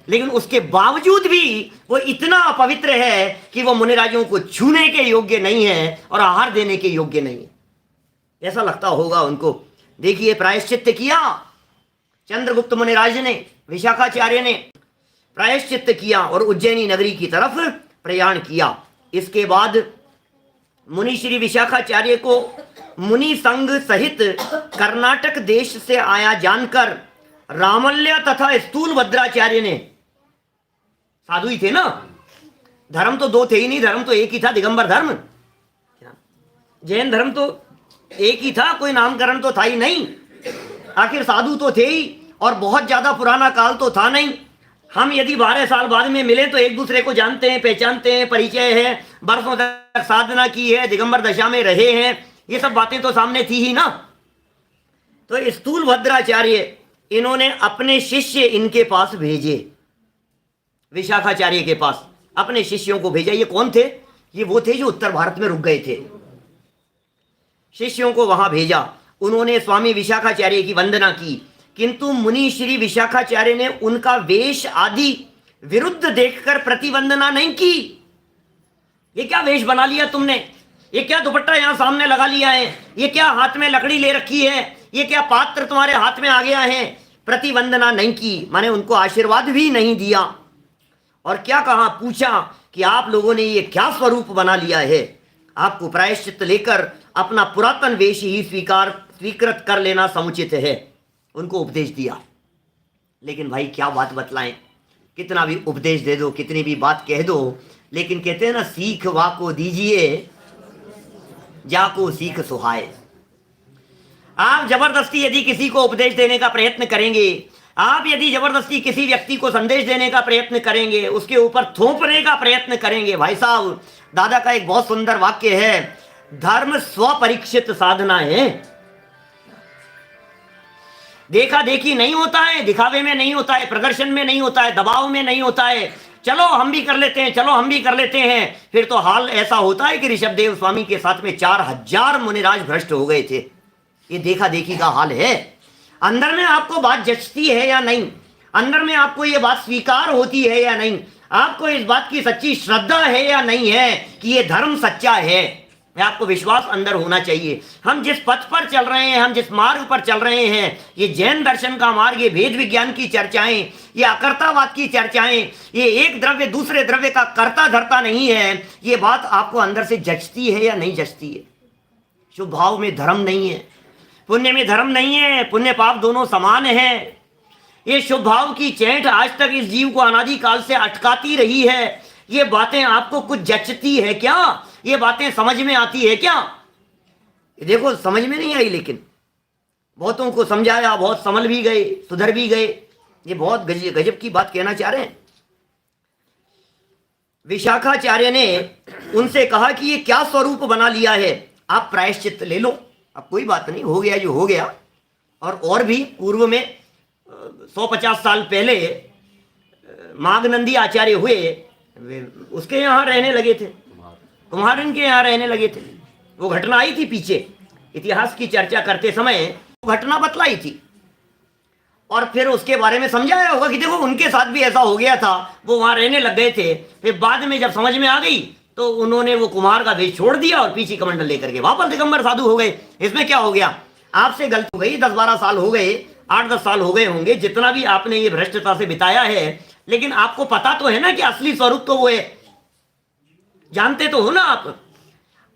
लेकिन उसके बावजूद भी वो इतना अपवित्र है कि वो मुनिराजों को छूने के योग्य नहीं है और आहार देने के योग्य नहीं है। ऐसा लगता होगा उनको। देखिए, प्रायश्चित्त किया चंद्रगुप्त मुनिराज ने, विशाखाचार्य ने प्रायश्चित्त किया और उज्जैनी नगरी की तरफ प्रयाण किया। इसके बाद मुनि श्री विशाखाचार्य को मुनि संघ सहित कर्नाटक देश से आया जानकर रामल्य तथा स्थूल भद्राचार्य ने, साधु ही थे ना, धर्म तो 2 थे ही नहीं, धर्म तो एक ही था, दिगंबर धर्म। जैन धर्म तो एक ही था, कोई नामकरण तो था ही नहीं। आखिर साधु तो थे ही, और बहुत ज्यादा पुराना काल तो था नहीं। हम यदि 12 साल बाद में मिले तो एक दूसरे को जानते हैं, पहचानते हैं, परिचय है, वर्षों तक साधना की है, दिगंबर दशा में रहे हैं, ये सब बातें तो सामने थी ही ना। तो स्थूल भद्राचार्य, इन्होंने अपने शिष्य इनके पास भेजे, विशाखाचार्य के पास अपने शिष्यों को भेजा। ये कौन थे? ये वो थे जो उत्तर भारत में रुक गए थे। शिष्यों को वहां भेजा, उन्होंने स्वामी विशाखाचार्य की वंदना की, किंतु मुनि श्री विशाखाचार्य ने उनका वेश आदि विरुद्ध देखकर प्रतिवंदना नहीं की। ये क्या वेश बना लिया तुमने? ये क्या दुपट्टा यहां सामने लगा लिया है? ये क्या हाथ में लकड़ी ले रखी है? ये क्या पात्र तुम्हारे हाथ में आ गया है? प्रतिवंदना नहीं की, माने उनको आशीर्वाद भी नहीं दिया। और क्या कहा? पूछा कि आप लोगों ने ये क्या स्वरूप बना लिया है? आपको प्रायश्चित लेकर अपना पुरातन वेश ही स्वीकृत कर लेना समुचित है। उनको उपदेश दिया। लेकिन भाई क्या बात बतलाएं, कितना भी उपदेश दे दो, कितनी भी बात कह दो, लेकिन कहते हैं ना, सीख वाको दीजिए जाको सीख सुहाए। आप जबरदस्ती यदि किसी को उपदेश देने का प्रयत्न करेंगे, आप यदि जबरदस्ती किसी व्यक्ति को संदेश देने का प्रयत्न करेंगे, उसके ऊपर थोपने का प्रयत्न करेंगे, भाई साहब, दादा का एक बहुत सुंदर वाक्य है, धर्म स्वपरीक्षित साधना है। देखा देखी नहीं होता है, दिखावे में नहीं होता है, प्रदर्शन में नहीं होता है, दबाव में नहीं होता है, चलो हम भी कर लेते हैं, चलो हम भी कर लेते हैं। फिर तो हाल ऐसा होता है कि ऋषभदेव स्वामी के साथ में 4000 मुनिराज भ्रष्ट हो गए थे। ये देखा देखी का हाल है। अंदर में आपको बात जचती है या नहीं? अंदर में आपको ये बात स्वीकार होती है या नहीं? आपको इस बात की सच्ची श्रद्धा है या नहीं है कि ये धर्म सच्चा है? आपको विश्वास अंदर होना चाहिए। हम जिस पथ पर चल रहे हैं, हम जिस मार्ग पर चल रहे हैं, ये जैन दर्शन का मार्ग, ये वेद विज्ञान की चर्चाएं, ये अकर्तावाद की चर्चाएं, ये एक द्रव्य दूसरे द्रव्य का कर्ता धर्ता नहीं है, ये बात आपको अंदर से जचती है या नहीं जचती है? शुभ भाव में धर्म नहीं है, पुण्य में धर्म नहीं है, पुण्य पाप दोनों समान है। ये शुभ भाव की चैंट आज तक इस जीव को अनादि काल से अटकाती रही है। ये बातें आपको कुछ जचती है क्या? ये बातें समझ में आती है क्या? देखो, समझ में नहीं आई, लेकिन बहुतों को समझाया, बहुत संभल भी गए, सुधर भी गए। ये बहुत गजब की बात कहना चाह रहे हैं। विशाखाचार्य ने उनसे कहा कि ये क्या स्वरूप बना लिया है, आप प्रायश्चित ले लो, अब कोई बात नहीं, हो गया जो हो गया। और भी पूर्व में 150 साल पहले माघनंदी आचार्य हुए, उसके यहाँ रहने लगे थे, कुम्हारन के यहाँ रहने लगे थे। वो घटना आई थी पीछे, इतिहास की चर्चा करते समय वो घटना बतलाई थी, और फिर उसके बारे में समझाया होगा कि देखो उनके साथ भी ऐसा हो गया था, वो वहाँ रहने लग गए थे। फिर बाद में जब समझ में आ गई तो उन्होंने वो कुम्हार का वेश छोड़ दिया और पीछे कमंडल लेकर के वापस दिगंबर साधु हो गए। इसमें क्या हो गया? आपसे गलती हो गई, 10-12 साल हो गए, 8-10 साल हो गए होंगे, जितना भी आपने ये भ्रष्टता से बिताया है, लेकिन आपको पता तो है ना कि असली स्वरूप तो वो है, जानते तो हो ना आप।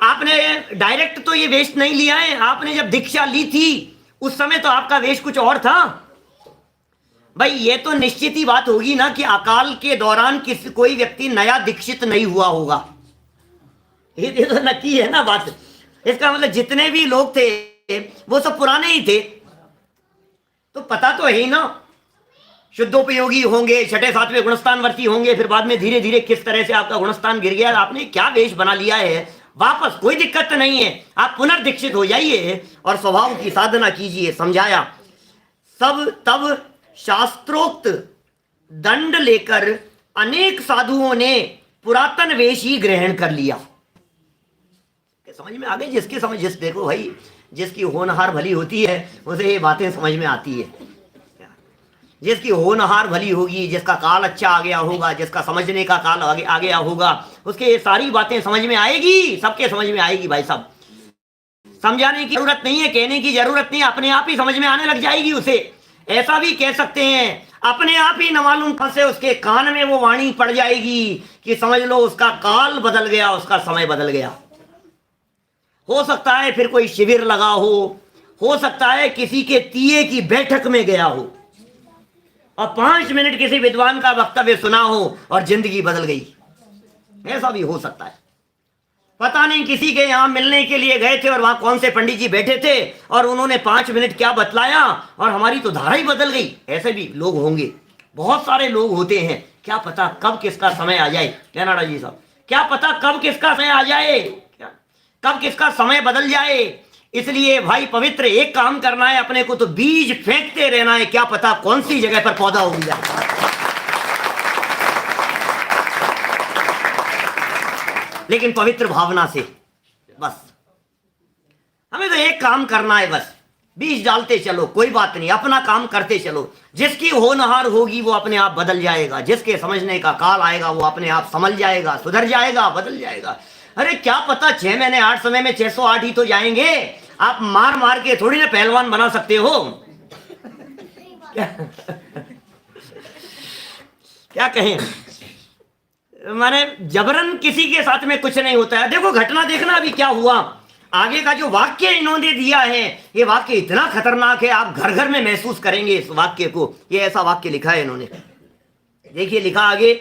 आपने डायरेक्ट तो ये वेश नहीं लिया है, आपने जब दीक्षा ली थी उस समय तो आपका वेश कुछ और था। भाई ये तो निश्चित ही बात होगी ना कि अकाल के दौरान कोई व्यक्ति नया दीक्षित नहीं हुआ होगा। ये तो नक्की है ना बात। इसका मतलब जितने भी लोग थे वो सब पुराने ही थे। तो पता तो है ही ना, शुद्धोपयोगी होंगे, छठे सातवें गुणस्थानवर्ती होंगे, फिर बाद में धीरे धीरे किस तरह से आपका गुणस्थान गिर गया, आपने क्या वेश बना लिया है, वापस कोई दिक्कत नहीं है, आप पुनर्दीक्षित हो जाइए और स्वभाव की साधना कीजिए। समझाया सब। तब शास्त्रोक्त दंड लेकर अनेक साधुओं ने पुरातन वेश ही ग्रहण कर लिया। समझ में आ गई? जिसकी समझ, जिस देखो भाई, जिसकी होनहार भली होती है उसे ये बातें समझ में आती है। जिसकी होनहार भली होगी, जिसका काल अच्छा आ गया होगा, जिसका समझने का काल आ गया होगा, उसके ये सारी बातें समझ में आएगी, सबके समझ में आएगी भाई साहब। समझाने की जरूरत नहीं है, कहने की जरूरत नहीं है, अपने आप ही समझ में आने लग जाएगी उसे। ऐसा भी कह सकते हैं, अपने आप ही न मालूम कब से उसके कान में वो वाणी पड़ जाएगी कि समझ लो उसका काल बदल गया, उसका समय बदल गया। हो सकता है फिर कोई शिविर लगा हो सकता है किसी के तीये की बैठक में गया हो और 5 मिनट किसी विद्वान का वक्तव्य सुना हो और जिंदगी बदल गई। ऐसा भी हो सकता है। पता नहीं किसी के यहां मिलने के लिए गए थे और वहां कौन से पंडित जी बैठे थे और उन्होंने 5 मिनट क्या बतलाया और हमारी तो धारा ही बदल गई। ऐसे भी लोग होंगे, बहुत सारे लोग होते हैं। क्या पता कब किसका समय आ जाए। क्या नाडा जी साहब, क्या पता कब किसका समय आ जाए, कब किसका समय बदल जाए। इसलिए भाई पवित्र एक काम करना है, अपने को तो बीज फेंकते रहना है, क्या पता कौन सी जगह पर पौधा उग जाए। लेकिन पवित्र भावना से बस हमें तो एक काम करना है, बस बीज डालते चलो, कोई बात नहीं, अपना काम करते चलो। जिसकी होनहार होगी वो अपने आप बदल जाएगा, जिसके समझने का काल आएगा वो अपने आप समझ जाएगा, सुधर जाएगा, बदल जाएगा। अरे क्या पता 6 महीने 8 समय में 608 ही तो जाएंगे। आप मार मार के थोड़ी ना पहलवान बना सकते हो। क्या कहें, माने जबरन किसी के साथ में कुछ नहीं होता है। देखो घटना देखना अभी क्या हुआ। आगे का जो वाक्य इन्होंने दिया है, ये वाक्य इतना खतरनाक है, आप घर घर में महसूस करेंगे इस वाक्य को। ये ऐसा वाक्य लिखा है इन्होंने, देखिए लिखा आगे,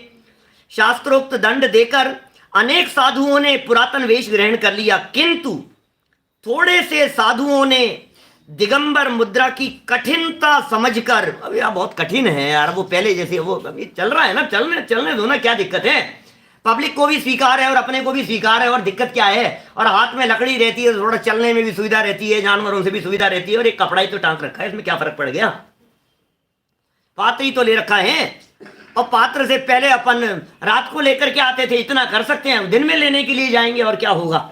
शास्त्रोक्त दंड देकर अनेक साधुओं ने पुरातन वेश ग्रहण कर लिया, किंतु थोड़े से साधुओं ने दिगंबर मुद्रा की कठिनता समझकर, अब यार बहुत कठिन है यार, वो पहले जैसे वो अभी चल रहा है ना, चलने दो ना, क्या दिक्कत है। पब्लिक को भी स्वीकार है और अपने को भी स्वीकार है, और दिक्कत क्या है। और हाथ में लकड़ी रहती है, थोड़ा चलने में भी सुविधा रहती है, जानवरों से भी सुविधा रहती है, और एक कपड़ा ही तो टांग रखा है, इसमें क्या फर्क पड़ गया। पात्र ही तो ले रखा है, और पात्र से पहले अपन रात को लेकर के आते थे, इतना कर सकते हैं, दिन में लेने के लिए जाएंगे और क्या होगा।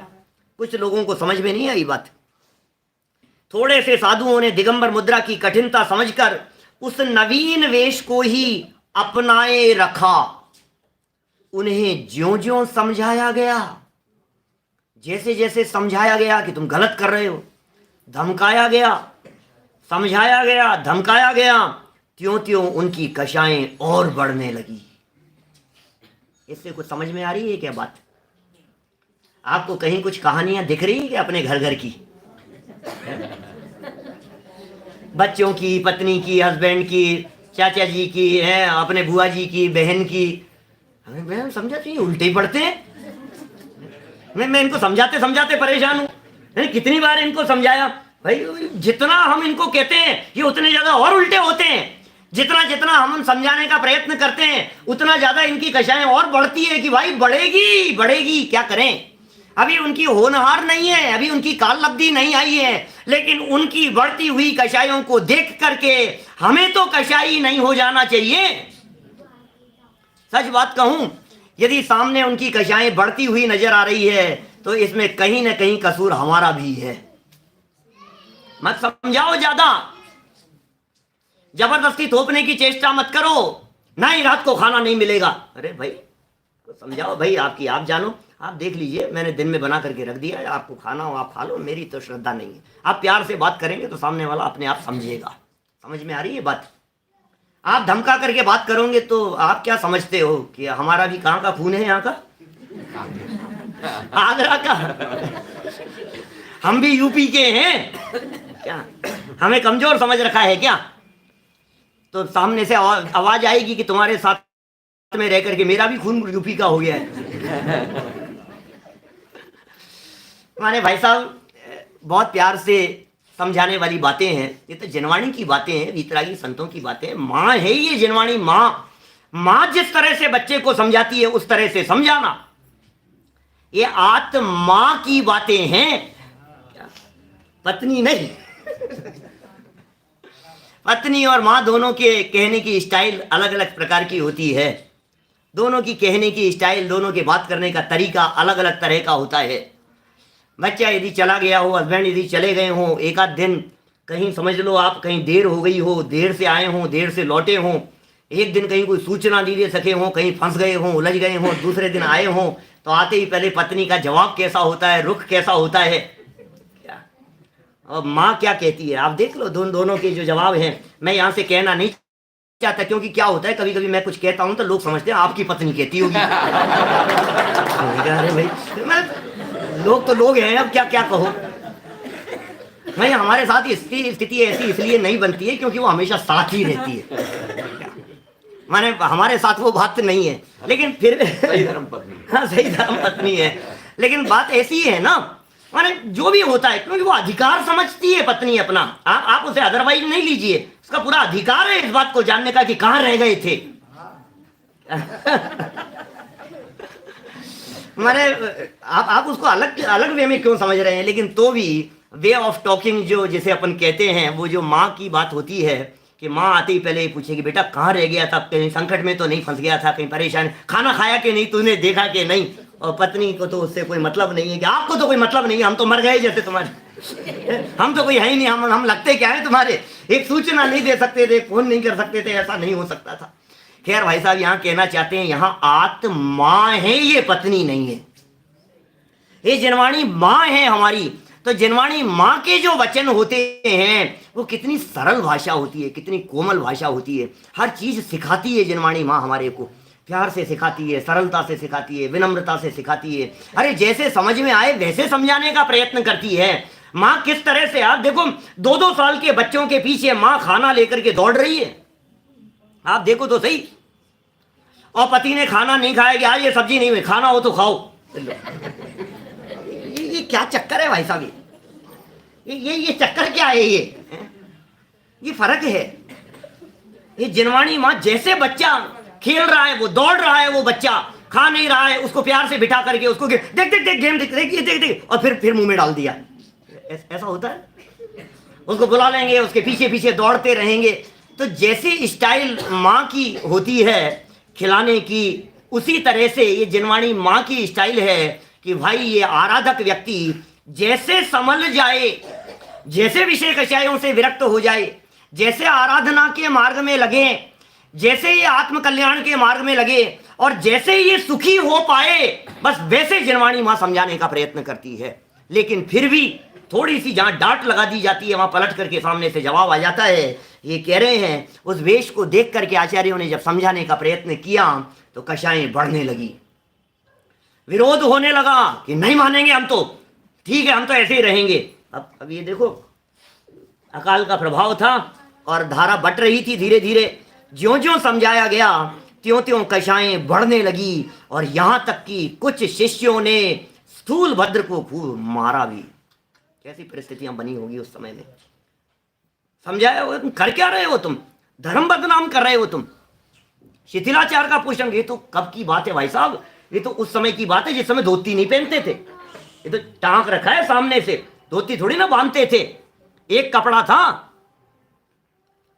कुछ लोगों को समझ में नहीं आई बात। थोड़े से साधुओं ने दिगंबर मुद्रा की कठिनता समझकर उस नवीन वेश को ही अपनाए रखा। उन्हें ज्यों ज्यों समझाया गया, जैसे जैसे समझाया गया कि तुम गलत कर रहे हो, धमकाया गया, समझाया गया, धमकाया गया, त्यों त्यों उनकी कषाएं और बढ़ने लगी। इससे कुछ समझ में आ रही है क्या बात? आपको कहीं कुछ कहानियां दिख रही है क्या अपने घर घर की? बच्चों की, पत्नी की, हस्बैंड की, चाचा जी की, है अपने बुआ जी की, बहन की। मैं समझा चाहिए उल्टे ही पड़ते हैं। मैं इनको समझाते समझाते परेशान हूं। कितनी बार इनको समझाया भाई, जितना हम इनको कहते हैं ये उतने ज्यादा और उल्टे होते हैं। जितना जितना हम समझाने का प्रयत्न करते हैं उतना ज्यादा इनकी कषाएं और बढ़ती है कि भाई बढ़ेगी बढ़ेगी। क्या करें, अभी उनकी होनहार नहीं है, अभी उनकी काल लब्धि नहीं आई है, लेकिन उनकी बढ़ती हुई कषायों को देख करके हमें तो कषाई नहीं हो जाना चाहिए। सच बात कहूं, यदि सामने उनकी कषाएं बढ़ती हुई नजर आ रही है तो इसमें कहीं ना कहीं कसूर हमारा भी है। मत समझाओ, ज्यादा जबरदस्ती थोपने की चेष्टा मत करो। नहीं, रात को खाना नहीं मिलेगा। अरे भाई तो समझाओ भाई, आपकी आप जानो, आप देख लीजिए, मैंने दिन में बना करके रख दिया है, आपको खाना हो आप खा लो, मेरी तो श्रद्धा नहीं है। आप प्यार से बात करेंगे तो सामने वाला अपने आप समझेगा। समझ में आ रही है बात? आप धमका करके बात करोगे तो आप क्या समझते हो कि हमारा भी कहाँ का खून है, यहाँ का आगरा का, हम भी यूपी के हैं क्या? हमें कमजोर समझ रखा है क्या? तो सामने से आवाज आएगी कि तुम्हारे साथ में रह करके मेरा भी खून यूपी का हो गया है। माने भाई साहब बहुत प्यार से समझाने वाली बातें हैं। ये तो जनवाणी की बातें हैं, वीतरागी संतों की बातें हैं। माँ है ये जनवाणी। माँ जिस तरह से बच्चे को समझाती है उस तरह से समझाना। ये आत्मा की बातें हैं, पत्नी नहीं। पत्नी और माँ दोनों के कहने की स्टाइल अलग अलग प्रकार की होती है। दोनों की कहने की स्टाइल, दोनों के बात करने का तरीका अलग अलग तरह का होता है। बच्चा यदि चला गया हो, हस्बैंड यदि चले गए हों, एक आध दिन कहीं समझ लो आप कहीं देर हो गई हो, देर से आए हों, देर से लौटे हों, एक दिन कहीं कोई सूचना नहीं दे सके हों, कहीं फंस गए हों, उलझ गए हों, दूसरे दिन आए हों, तो आते ही पहले पत्नी का जवाब कैसा होता है, रुख कैसा होता है, और माँ क्या कहती है आप देख लो। दोनों के जो जवाब हैं, मैं यहाँ से कहना नहीं चाहता, क्योंकि क्या होता है कभी कभी मैं कुछ कहता हूँ तो लोग समझते हैं आपकी पत्नी कहती होगी। अरे भाई लोग तो लोग हैं, अब क्या क्या कहो। नहीं, हमारे साथ इसकी स्थिति ऐसी इसलिए नहीं बनती है क्योंकि वो हमेशा साथ ही रहती है। माने हमारे साथ वो बात नहीं है, लेकिन फिर सही धर्म पत्नी। हाँ, सही धर्म पत्नी है, लेकिन बात ऐसी है ना, माने जो भी होता है, क्योंकि वो अधिकार समझती है पत्नी अपना। आप उसे अदरवाइज नहीं लीजिए, उसका पूरा अधिकार है इस बात को जानने का कि कहाँ रह गए थे। माने आप उसको अलग अलग वे में क्यों समझ रहे हैं, लेकिन तो भी वे ऑफ टॉकिंग जो जिसे अपन कहते हैं, वो जो माँ की बात होती है कि माँ आते ही पहले पूछेगी बेटा कहाँ रह गया था, कहीं संकट में तो नहीं फंस गया था, कहीं परेशान, खाना खाया कि नहीं, तूने देखा कि नहीं। और पत्नी को तो उससे कोई मतलब नहीं है कि आपको तो कोई मतलब नहीं है, हम तो मर गए जैसे तुम्हारे, हम तो कोई है ही नहीं, हम लगते क्या है तुम्हारे, एक सूचना नहीं दे सकते थे, फोन नहीं कर सकते थे, ऐसा नहीं हो सकता था। खैर भाई साहब यहाँ कहना चाहते हैं, यहाँ आत्मा है, ये पत्नी नहीं है। ये जनवाणी माँ है हमारी। तो जनवाणी माँ के जो वचन होते हैं वो कितनी सरल भाषा होती है, कितनी कोमल भाषा होती है। हर चीज सिखाती है जनवाणी माँ हमारे को, प्यार से सिखाती है, सरलता से सिखाती है, विनम्रता से सिखाती है। अरे जैसे समझ में आए वैसे समझाने का प्रयत्न करती है माँ। किस तरह से आप देखो, 2-2 साल के बच्चों के पीछे माँ खाना लेकर के दौड़ रही है, आप देखो तो सही। और पति ने खाना नहीं खाया कि आज ये सब्जी नहीं हुई, खाना हो तो खाओ। ये क्या चक्कर है भाई साहब, ये चक्कर क्या है, ये फर्क है। ये जनवाणी माँ जैसे बच्चा खेल रहा है, वो दौड़ रहा है, वो बच्चा खा नहीं रहा है, उसको प्यार से बिठा करके उसको देख देख देख गेम देख देख देख देख, और फिर मुंह में डाल दिया। ऐसा होता है। उसको बुला लेंगे, उसके पीछे पीछे दौड़ते रहेंगे। तो जैसे स्टाइल माँ की होती है खिलाने की, उसी तरह से ये जनवाणी माँ की स्टाइल है कि भाई ये आराधक व्यक्ति जैसे संभल जाए, जैसे विषय कषायों से विरक्त हो जाए, जैसे आराधना के मार्ग में लगे, जैसे ये आत्मकल्याण के मार्ग में लगे, और जैसे ये सुखी हो पाए, बस वैसे जनवाणी माँ समझाने का प्रयत्न करती है। लेकिन फिर भी थोड़ी सी जहां डांट लगा दी जाती है, वहां पलट करके सामने से जवाब आ जाता है। ये कह रहे हैं उस वेश को देख करके आचार्यों ने जब समझाने का प्रयत्न किया तो कषायें बढ़ने लगी, विरोध होने लगा कि नहीं मानेंगे हम, तो ठीक है हम तो ऐसे ही रहेंगे। अब ये देखो, अकाल का प्रभाव था और धारा बट रही थी धीरे धीरे। ज्यों ज्यों समझाया गया त्यों त्यों कषायें बढ़ने लगी, और यहां तक कि कुछ शिष्यों ने स्थूल भद्र को खूब मारा भी। कैसी परिस्थितियां बनी होगी उस समय में। समझाया हो, तुम कर क्या रहे हो, तुम धर्म बदनाम कर रहे हो, तुम शिथिलाचार का पोषण। ये तो कब की बात है भाई साहब, ये तो उस समय की बात है जिस समय धोती नहीं पहनते थे। ये तो टांक रखा है सामने से, धोती थोड़ी ना बांधते थे, एक कपड़ा था।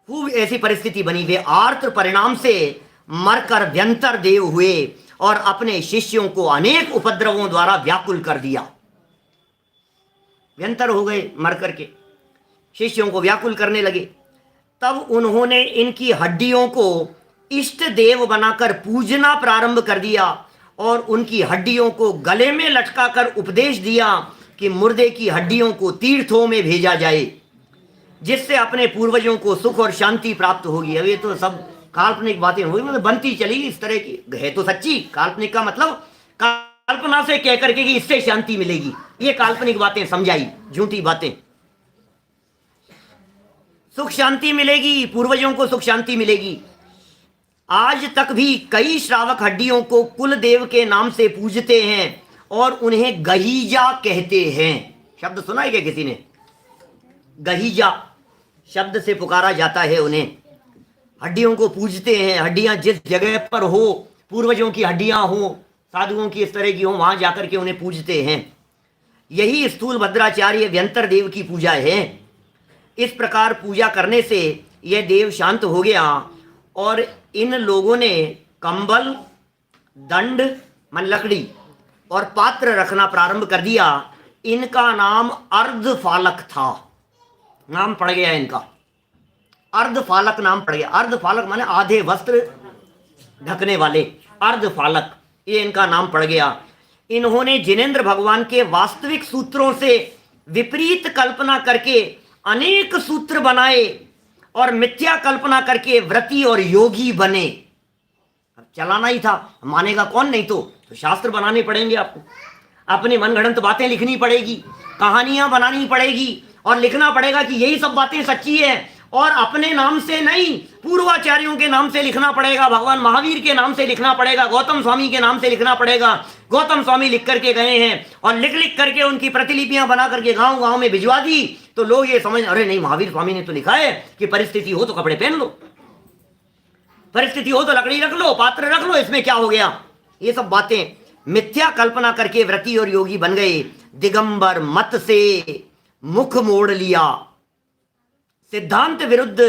खूब ऐसी परिस्थिति बनी। वे आर्त परिणाम से मरकर व्यंतर देव हुए और अपने शिष्यों को अनेक उपद्रवों द्वारा व्याकुल कर दिया। व्यंतर हो गए, मर करके शिष्यों को व्याकुल करने लगे। तब उन्होंने इनकी हड्डियों को इष्ट देव बनाकर पूजना प्रारंभ कर दिया और उनकी हड्डियों को गले में लटकाकर उपदेश दिया कि मुर्दे की हड्डियों को तीर्थों में भेजा जाए, जिससे अपने पूर्वजों को सुख और शांति प्राप्त होगी। अब ये तो सब काल्पनिक बातें हुई, मतलब बनती चली इस तरह की, है तो सच्ची। काल्पनिक का मतलब कल्पना से कह करके कि इससे शांति मिलेगी, ये काल्पनिक बातें समझाई, झूठी बातें। सुख शांति मिलेगी, पूर्वजों को सुख शांति मिलेगी। आज तक भी कई श्रावक हड्डियों को कुल देव के नाम से पूजते हैं और उन्हें गहीजा कहते हैं। शब्द सुना है क्या किसी ने? गहीजा शब्द से पुकारा जाता है उन्हें। हड्डियों को पूजते हैं, हड्डियां जिस जगह पर हो, पूर्वजों की हड्डियां हो, साधुओं की इस तरह की हो, वहां जाकर के उन्हें पूजते हैं। यही स्थूल भद्राचार्य व्यंतर देव की पूजा है। इस प्रकार पूजा करने से यह देव शांत हो गया और इन लोगों ने कंबल, दंड मन लकड़ी और पात्र रखना प्रारंभ कर दिया। इनका नाम अर्धफालक था, नाम पड़ गया इनका, अर्धफालक नाम पड़ गया। अर्धफालक माने आधे वस्त्र ढकने वाले, अर्धफालक ये इनका नाम पड़ गया। इन्होंने जिनेंद्र भगवान के वास्तविक सूत्रों से विपरीत कल्पना करके अनेक सूत्र बनाए और मिथ्या कल्पना करके व्रती और योगी बने। अब चलाना ही था, मानेगा कौन? नहीं तो शास्त्र बनाने पड़ेंगे आपको, अपनी मनगढ़ंत बातें लिखनी पड़ेगी, कहानियां बनानी पड़ेगी और लिखना पड़ेगा कि यही सब बातें सच्ची है। और अपने नाम से नहीं, पूर्वाचार्यों के नाम से लिखना पड़ेगा, भगवान महावीर के नाम से लिखना पड़ेगा, गौतम स्वामी के नाम से लिखना पड़ेगा। गौतम स्वामी लिख करके गए हैं और लिख लिख करके उनकी प्रतिलिपियां बना करके गांव गांव में भिजवा दी, तो लोग ये समझ, अरे नहीं, महावीर स्वामी ने तो लिखा है कि परिस्थिति हो तो कपड़े पहन लो, परिस्थिति हो तो लकड़ी रख लो, पात्र रख लो, इसमें क्या हो गया। ये सब बातें मिथ्या कल्पना करके व्रती और योगी बन गए। दिगंबर मत से मुख मोड़ लिया, सिद्धांत विरुद्ध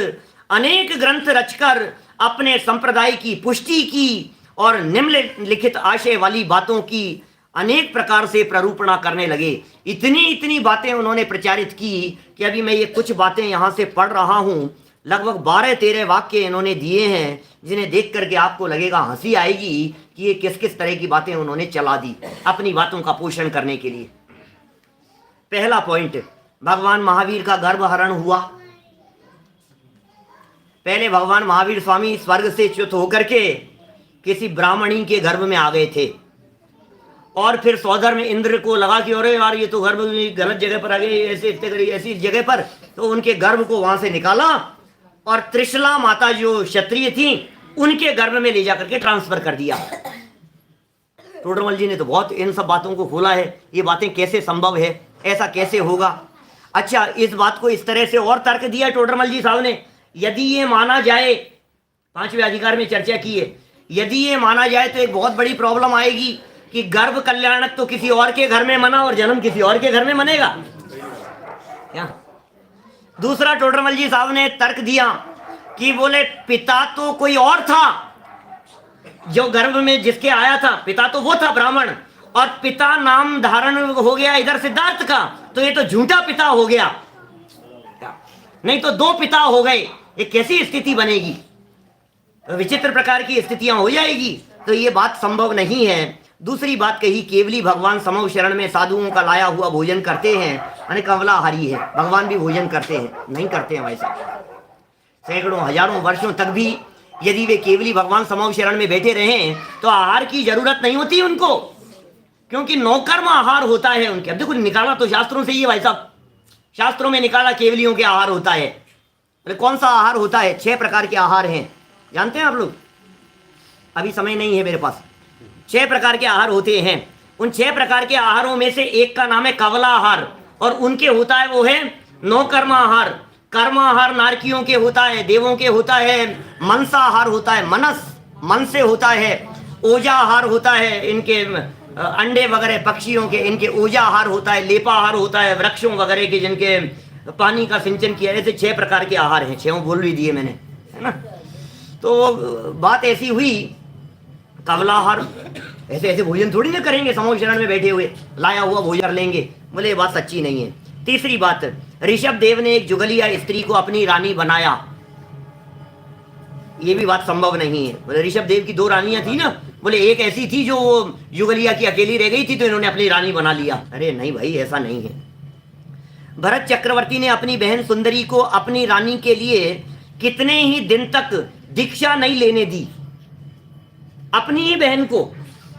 अनेक ग्रंथ रचकर अपने संप्रदाय की पुष्टि की और निम्नलिखित आशय वाली बातों की अनेक प्रकार से प्ररूपणा करने लगे। इतनी बातें उन्होंने प्रचारित की कि अभी मैं ये कुछ बातें यहां से पढ़ रहा हूं, लगभग 12-13 वाक्य इन्होंने दिए हैं, जिन्हें देख करके आपको लगेगा, हंसी आएगी कि ये किस किस तरह की बातें उन्होंने चला दी अपनी बातों का पोषण करने के लिए। पहला पॉइंट, भगवान महावीर का गर्भहरण हुआ। पहले भगवान महावीर स्वामी स्वर्ग से च्युत होकर के किसी ब्राह्मणी के गर्भ में आ गए थे और फिर सौधर्म इंद्र को लगा कि अरे यार ये तो गर्भ गलत जगह पर आ गए, ऐसी जगह पर, तो उनके गर्भ को वहां से निकाला और त्रिशला माता जो क्षत्रिय थी उनके गर्भ में ले जाकर के ट्रांसफर कर दिया। टोडरमल जी ने तो बहुत इन सब बातों को खोला है, ये बातें कैसे संभव है, ऐसा कैसे होगा। अच्छा, इस बात को इस तरह से और तर्क दिया टोडरमल जी साहब ने, यदि ये माना जाए, 5वें अधिकार में चर्चा की है, यदि ये माना जाए तो एक बहुत बड़ी प्रॉब्लम आएगी कि गर्भ कल्याणक तो किसी और के घर में मना और जन्म किसी और के घर में मनेगा क्या। दूसरा टोडरमल जी साहब ने तर्क दिया कि बोले पिता तो कोई और था, जो गर्भ में जिसके आया था पिता तो वो था ब्राह्मण, और पिता नाम धारण हो गया इधर सिद्धार्थ का, तो ये तो झूठा पिता हो गया, नहीं तो 2 पिता हो गए, ये कैसी स्थिति बनेगी, विचित्र प्रकार की स्थितियां हो जाएगी, तो ये बात संभव नहीं है। दूसरी बात कही, केवली भगवान समव शरण में साधुओं का लाया हुआ भोजन करते हैं, यानी कमलाहारी है, भगवान भी भोजन करते हैं, नहीं करते हैं वैसा। सैकड़ों हजारों वर्षों तक भी यदि वे केवली भगवान समव शरण में बैठे रहे तो आहार की जरूरत नहीं होती उनको, क्योंकि नौकर्म आहार होता है उनके। अब देखो, निकाला तो शास्त्रों से ही है भाई साहब, शास्त्रों में निकाला केवलियों के आहार होता है। अरे कौन सा आहार होता है? 6 प्रकार के आहार हैं, जानते हैं आप लोग? अभी समय नहीं है मेरे पास। 6 प्रकार के आहार होते हैं। उन 6 प्रकार के आहारों में से एक का नाम है कवला आहार, और उनके होता है वो है नौकर्म आहार। कर्म आहार नारकियों के होता है, देवों के होता है। मनसाहार होता है, मनस मन से होता है। ओजा आहार होता है, इनके अंडे वगैरह पक्षियों के, इनके ओजा आहार होता है। लेपा आहार होता है, वृक्षों वगैरह के जिनके पानी का सिंचन किया। ऐसे 6 प्रकार के आहार हैं, 6 बोल भी दिए मैंने, है ना। तो बात ऐसी हुई, कवलाहार ऐसे ऐसे भोजन थोड़ी ना करेंगे, समूह शरण में बैठे हुए लाया हुआ भोजन लेंगे, बोले ये बात सच्ची नहीं है। तीसरी बात, ऋषभ देव ने एक जुगलिया स्त्री को अपनी रानी बनाया, ये भी बात संभव नहीं है। बोले ऋषभ देव की 2 रानियां थी ना, बोले एक ऐसी थी जो जुगलिया की अकेली रह गई थी तो इन्होंने अपनी रानी बना लिया। अरे नहीं भाई, ऐसा नहीं है। भरत चक्रवर्ती ने अपनी बहन सुंदरी को अपनी रानी के लिए कितने ही दिन तक दीक्षा नहीं लेने दी। अपनी ही बहन को,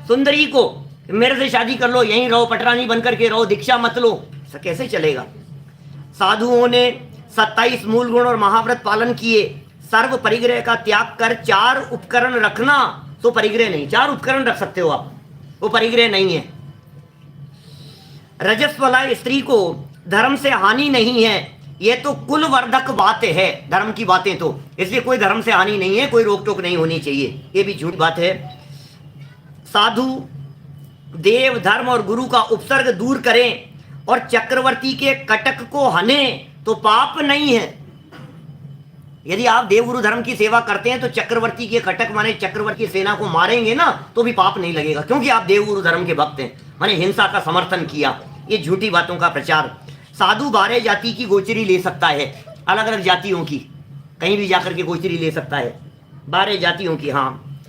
सुंदरी को, मेरे से शादी कर लो, यहीं रहो, पटरानी बनकर के रहो, दीक्षा मत लो, कैसे चलेगा। साधुओं ने 27 मूल गुण और महाव्रत पालन किए, सर्व परिग्रह का त्याग कर 4 उपकरण रखना, तो परिग्रह नहीं, 4 उपकरण रख सकते हो आप, वो परिग्रह नहीं है। रजस्वला स्त्री को धर्म से हानि नहीं है, ये तो कुलवर्धक बात है, धर्म की बातें तो, इसलिए कोई धर्म से हानि नहीं है, कोई रोक टोक नहीं होनी चाहिए, ये भी झूठ बात है। साधु देव धर्म और गुरु का उपसर्ग दूर करें और चक्रवर्ती के कटक को हने तो पाप नहीं है। यदि आप देवगुरु धर्म की सेवा करते हैं तो चक्रवर्ती के कटक माने चक्रवर्ती सेना को मारेंगे ना तो भी पाप नहीं लगेगा, क्योंकि आप देवगुरु धर्म के भक्त हैं, माने हिंसा का समर्थन किया, ये झूठी बातों का प्रचार। साधु 12 जाति की गोचरी ले सकता है, अलग अलग जातियों की, कहीं भी जाकर के गोचरी ले सकता है, 12 जातियों की। हाँ,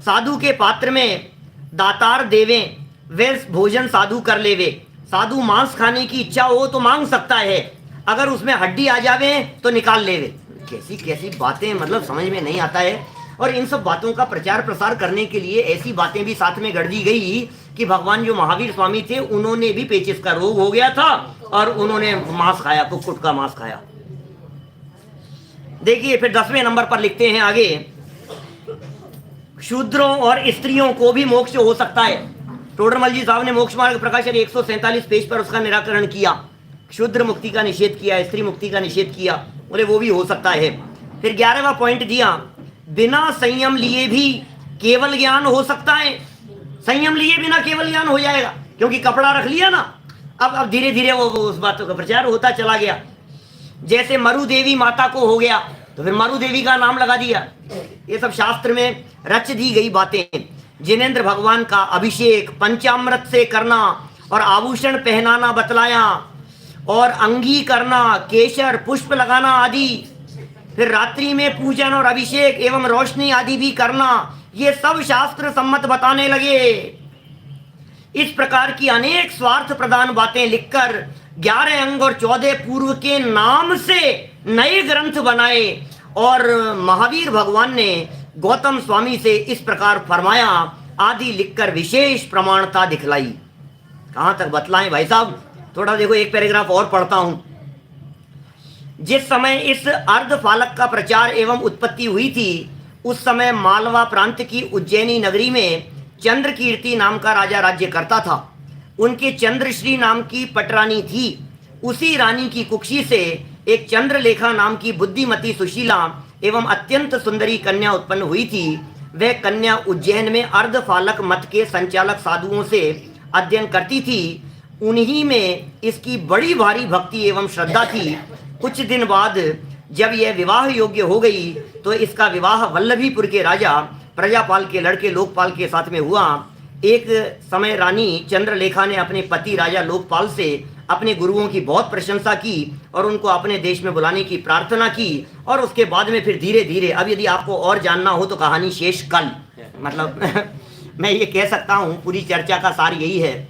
साधु के पात्र में दातार देवें, वे भोजन साधु कर लेवे। साधु मांस खाने की इच्छा हो तो मांग सकता है, अगर उसमें हड्डी आ जावे तो निकाल लेवे। कैसी कैसी बातें, मतलब समझ में नहीं आता है। और इन सब बातों का प्रचार प्रसार करने के लिए ऐसी बातें भी साथ में गढ़ दी गई कि भगवान जो महावीर स्वामी थे उन्होंने भी पेचिस का रोग हो गया था और उन्होंने मांस खाया, कुक्कुट का मांस खाया। देखिए फिर 10वें नंबर पर लिखते हैं आगे, शूद्रों और स्त्रियों को भी मोक्ष हो सकता है। टोडरमल जी साहब ने मोक्ष मार्ग प्रकाशन 147 पेज पर उसका निराकरण किया, शूद्र मुक्ति का निषेध किया, स्त्री मुक्ति का निषेध किया, बोले वो भी हो सकता है। फिर 11वां पॉइंट दिया, बिना संयम लिए भी केवल ज्ञान हो सकता है। संयम लिए बिना केवल ज्ञान हो जाएगा, क्योंकि कपड़ा रख लिया ना, अब धीरे धीरे वो उस बातों का प्रचार होता चला गया। जैसे मरु देवी माता को हो गया तो फिर मरु देवी का नाम लगा दिया। ये सब शास्त्र में रच दी गई बातें। जिनेंद्र भगवान का अभिषेक पंचामृत से करना और आभूषण पहनाना बतलाया, और अंगी करना, केशर पुष्प लगाना आदि, फिर रात्रि में पूजन और अभिषेक एवं रोशनी आदि भी करना, ये सब शास्त्र सम्मत बताने लगे। इस प्रकार की अनेक स्वार्थ प्रदान बातें लिखकर 11 अंग और 14 पूर्व के नाम से नए ग्रंथ बनाए, और महावीर भगवान ने गौतम स्वामी से इस प्रकार फरमाया आदि लिखकर विशेष प्रमाणता दिखलाई। कहां तक बतलाएं भाई साहब, थोड़ा देखो, एक पैराग्राफ और पढ़ता हूं। जिस समय इस अर्धफालक का प्रचार एवं उत्पत्ति हुई थी, उस समय मालवा प्रांत की उज्जैनी नगरी में चंद्रकीर्ति नाम का राजा राज्य करता था। उनके चंद्रश्री नाम की पटरानी थी। उसी रानी की कुक्षी से एक चंद्रलेखा नाम की बुद्धिमती सुशीला एवं अत्यंत सुंदरी कन्या उत्पन्न हुई थी। वह कन्या उज्जैन में अर्धफालक मत के संचालक साधुओं से अध्ययन करती थी। उन्हीं में इसकी बड़ी भारी भक्ति एवं श्रद्धा थी। कुछ दिन बाद जब यह विवाह योग्य हो गई तो इसका विवाह वल्लभीपुर के राजा प्रजापाल के लड़के लोकपाल के साथ में हुआ। एक समय रानी चंद्रलेखा ने अपने पति राजा लोकपाल से अपने गुरुओं की बहुत प्रशंसा की और उनको अपने देश में बुलाने की प्रार्थना की। और उसके बाद में फिर धीरे धीरे, अब यदि आपको और जानना हो तो कहानी शेष कल, मतलब मैं ये कह सकता हूँ पूरी चर्चा का सार यही है,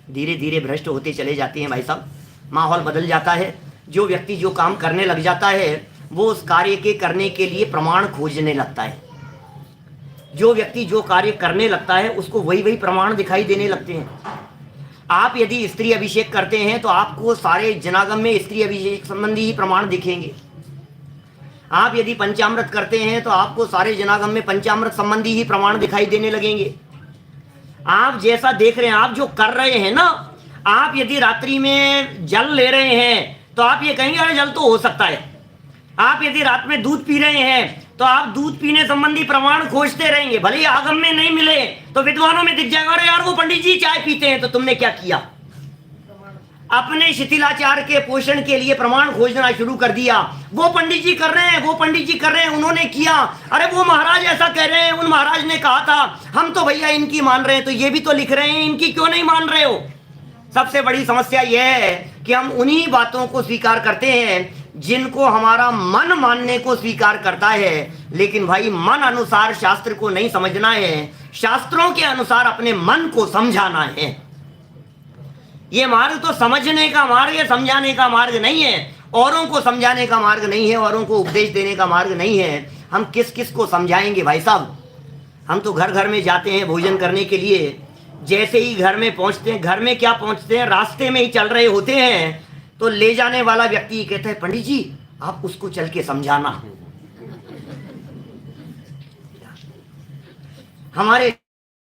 धीरे धीरे भ्रष्ट होते चले जाते हैं भाई साहब, माहौल बदल जाता है। जो व्यक्ति जो काम करने लग जाता है वो उस कार्य के करने के लिए प्रमाण खोजने लगता है। जो व्यक्ति जो कार्य करने लगता है उसको वही वही प्रमाण दिखाई देने लगते हैं। आप यदि स्त्री अभिषेक करते हैं तो आपको सारे जनागम में स्त्री अभिषेक संबंधी ही प्रमाण दिखेंगे। आप यदि पंचामृत करते हैं तो आपको सारे जनागम में पंचामृत संबंधी ही प्रमाण दिखाई देने लगेंगे। आप जैसा देख रहे हैं, आप जो कर रहे हैं ना, आप यदि रात्रि में जल ले रहे हैं तो आप ये कहेंगे अरे जल तो हो सकता है। आप यदि रात में दूध पी रहे हैं तो आप दूध पीने संबंधी प्रमाण खोजते रहेंगे, भले ही आगम में नहीं मिले तो विद्वानों में दिख जाएगा, अरे यार वो पंडित जी चाय पीते हैं, तो तुमने क्या किया? अपने शिथिलाचार के पोषण के लिए प्रमाण खोजना शुरू कर दिया। वो पंडित जी कर रहे हैं, वो पंडित जी कर रहे हैं, उन्होंने किया, अरे वो महाराज ऐसा कह रहे हैं, उन महाराज ने कहा था, हम तो भैया इनकी मान रहे हैं, तो ये भी तो लिख रहे हैं, इनकी क्यों नहीं मान रहे हो? सबसे बड़ी समस्या यह है कि हम उन्हीं बातों को स्वीकार करते हैं जिनको हमारा मन मानने को स्वीकार करता है, लेकिन भाई मन अनुसार शास्त्र को नहीं समझना है, शास्त्रों के अनुसार अपने मन को समझाना है। ये मार्ग तो समझने का मार्ग है, समझाने का मार्ग नहीं है। औरों को समझाने का मार्ग नहीं है, औरों को उपदेश देने का मार्ग नहीं है। हम किस किस को समझाएंगे भाई साहब? हम तो घर घर में जाते हैं भोजन करने के लिए, जैसे ही घर में पहुंचते हैं, घर में क्या पहुंचते हैं, रास्ते में ही चल रहे होते हैं तो ले जाने वाला व्यक्ति कहता है पंडित जी आप उसको चल के समझाना। हमारे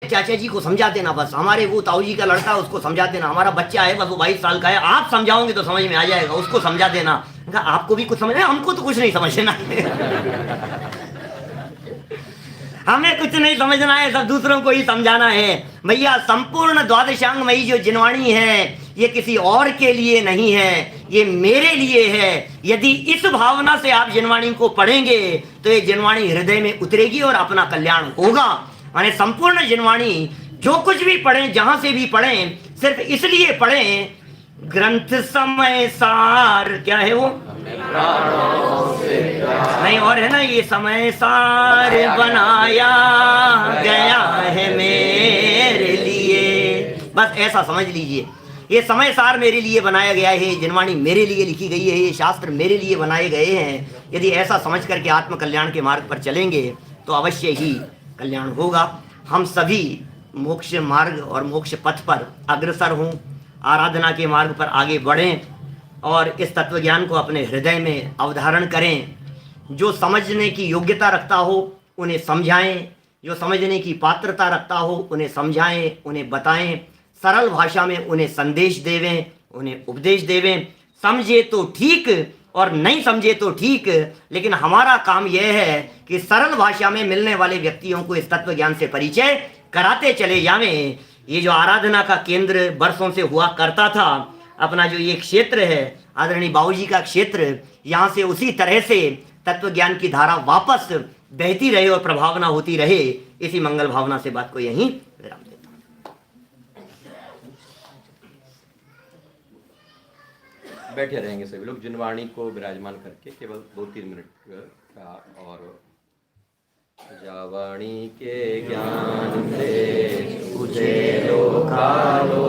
चाचा जी को समझा देना, बस हमारे वो ताऊ जी का लड़का है उसको समझा देना, हमारा बच्चा है बस वो 22 साल का है, आप समझाओगे तो समझ में आ जाएगा, उसको समझा देना। कहा आपको भी कुछ समझना है? हमको तो कुछ नहीं समझना है। हमें कुछ नहीं समझना है, सब दूसरों को ही समझाना है। भैया संपूर्ण द्वादशांगमयी जो जिनवाणी है ये किसी और के लिए नहीं है, ये मेरे लिए है। यदि इस भावना से आप जिनवाणी को पढ़ेंगे तो ये जिनवाणी हृदय में उतरेगी और अपना कल्याण होगा। माने संपूर्ण जिनवाणी जो कुछ भी पढ़ें, जहां से भी पढ़ें, सिर्फ इसलिए पढ़ें ग्रंथ समय सार, क्या है वो नहीं और है ना, ये समय सार बनाया गया है मेरे लिए, बस ऐसा समझ लीजिए। ये समय सार मेरे लिए बनाया गया है, जिनवाणी मेरे लिए लिखी गई है, ये शास्त्र मेरे लिए बनाए गए हैं। यदि ऐसा समझ करके आत्म कल्याण के मार्ग पर चलेंगे तो अवश्य ही कल्याण होगा। हम सभी मोक्ष मार्ग और मोक्ष पथ पर अग्रसर हों, आराधना के मार्ग पर आगे बढ़ें और इस तत्व ज्ञान को अपने हृदय में अवधारण करें। जो समझने की योग्यता रखता हो उन्हें समझाएं, जो समझने की पात्रता रखता हो उन्हें समझाएं, उन्हें बताएं, सरल भाषा में उन्हें संदेश देवें, उन्हें उपदेश देवें। समझे तो ठीक और नहीं समझे तो ठीक, लेकिन हमारा काम यह है कि सरल भाषा में मिलने वाले व्यक्तियों को इस तत्व ज्ञान से परिचय कराते चले जावें। ये जो आराधना का केंद्र वर्षों से हुआ करता था, अपना जो ये क्षेत्र है आदरणीय बाबूजी का क्षेत्र, यहाँ से उसी तरह से तत्व ज्ञान की धारा वापस बहती रहे और प्रभावना होती रहे, इसी मंगल भावना से बात को यहीं विराम देता हूँ। बैठे रहेंगे सभी लोग जिनवाणी को विराजमान करके केवल 2-3 मिनट का। और जावाणी के ज्ञान से तुझे लोका लो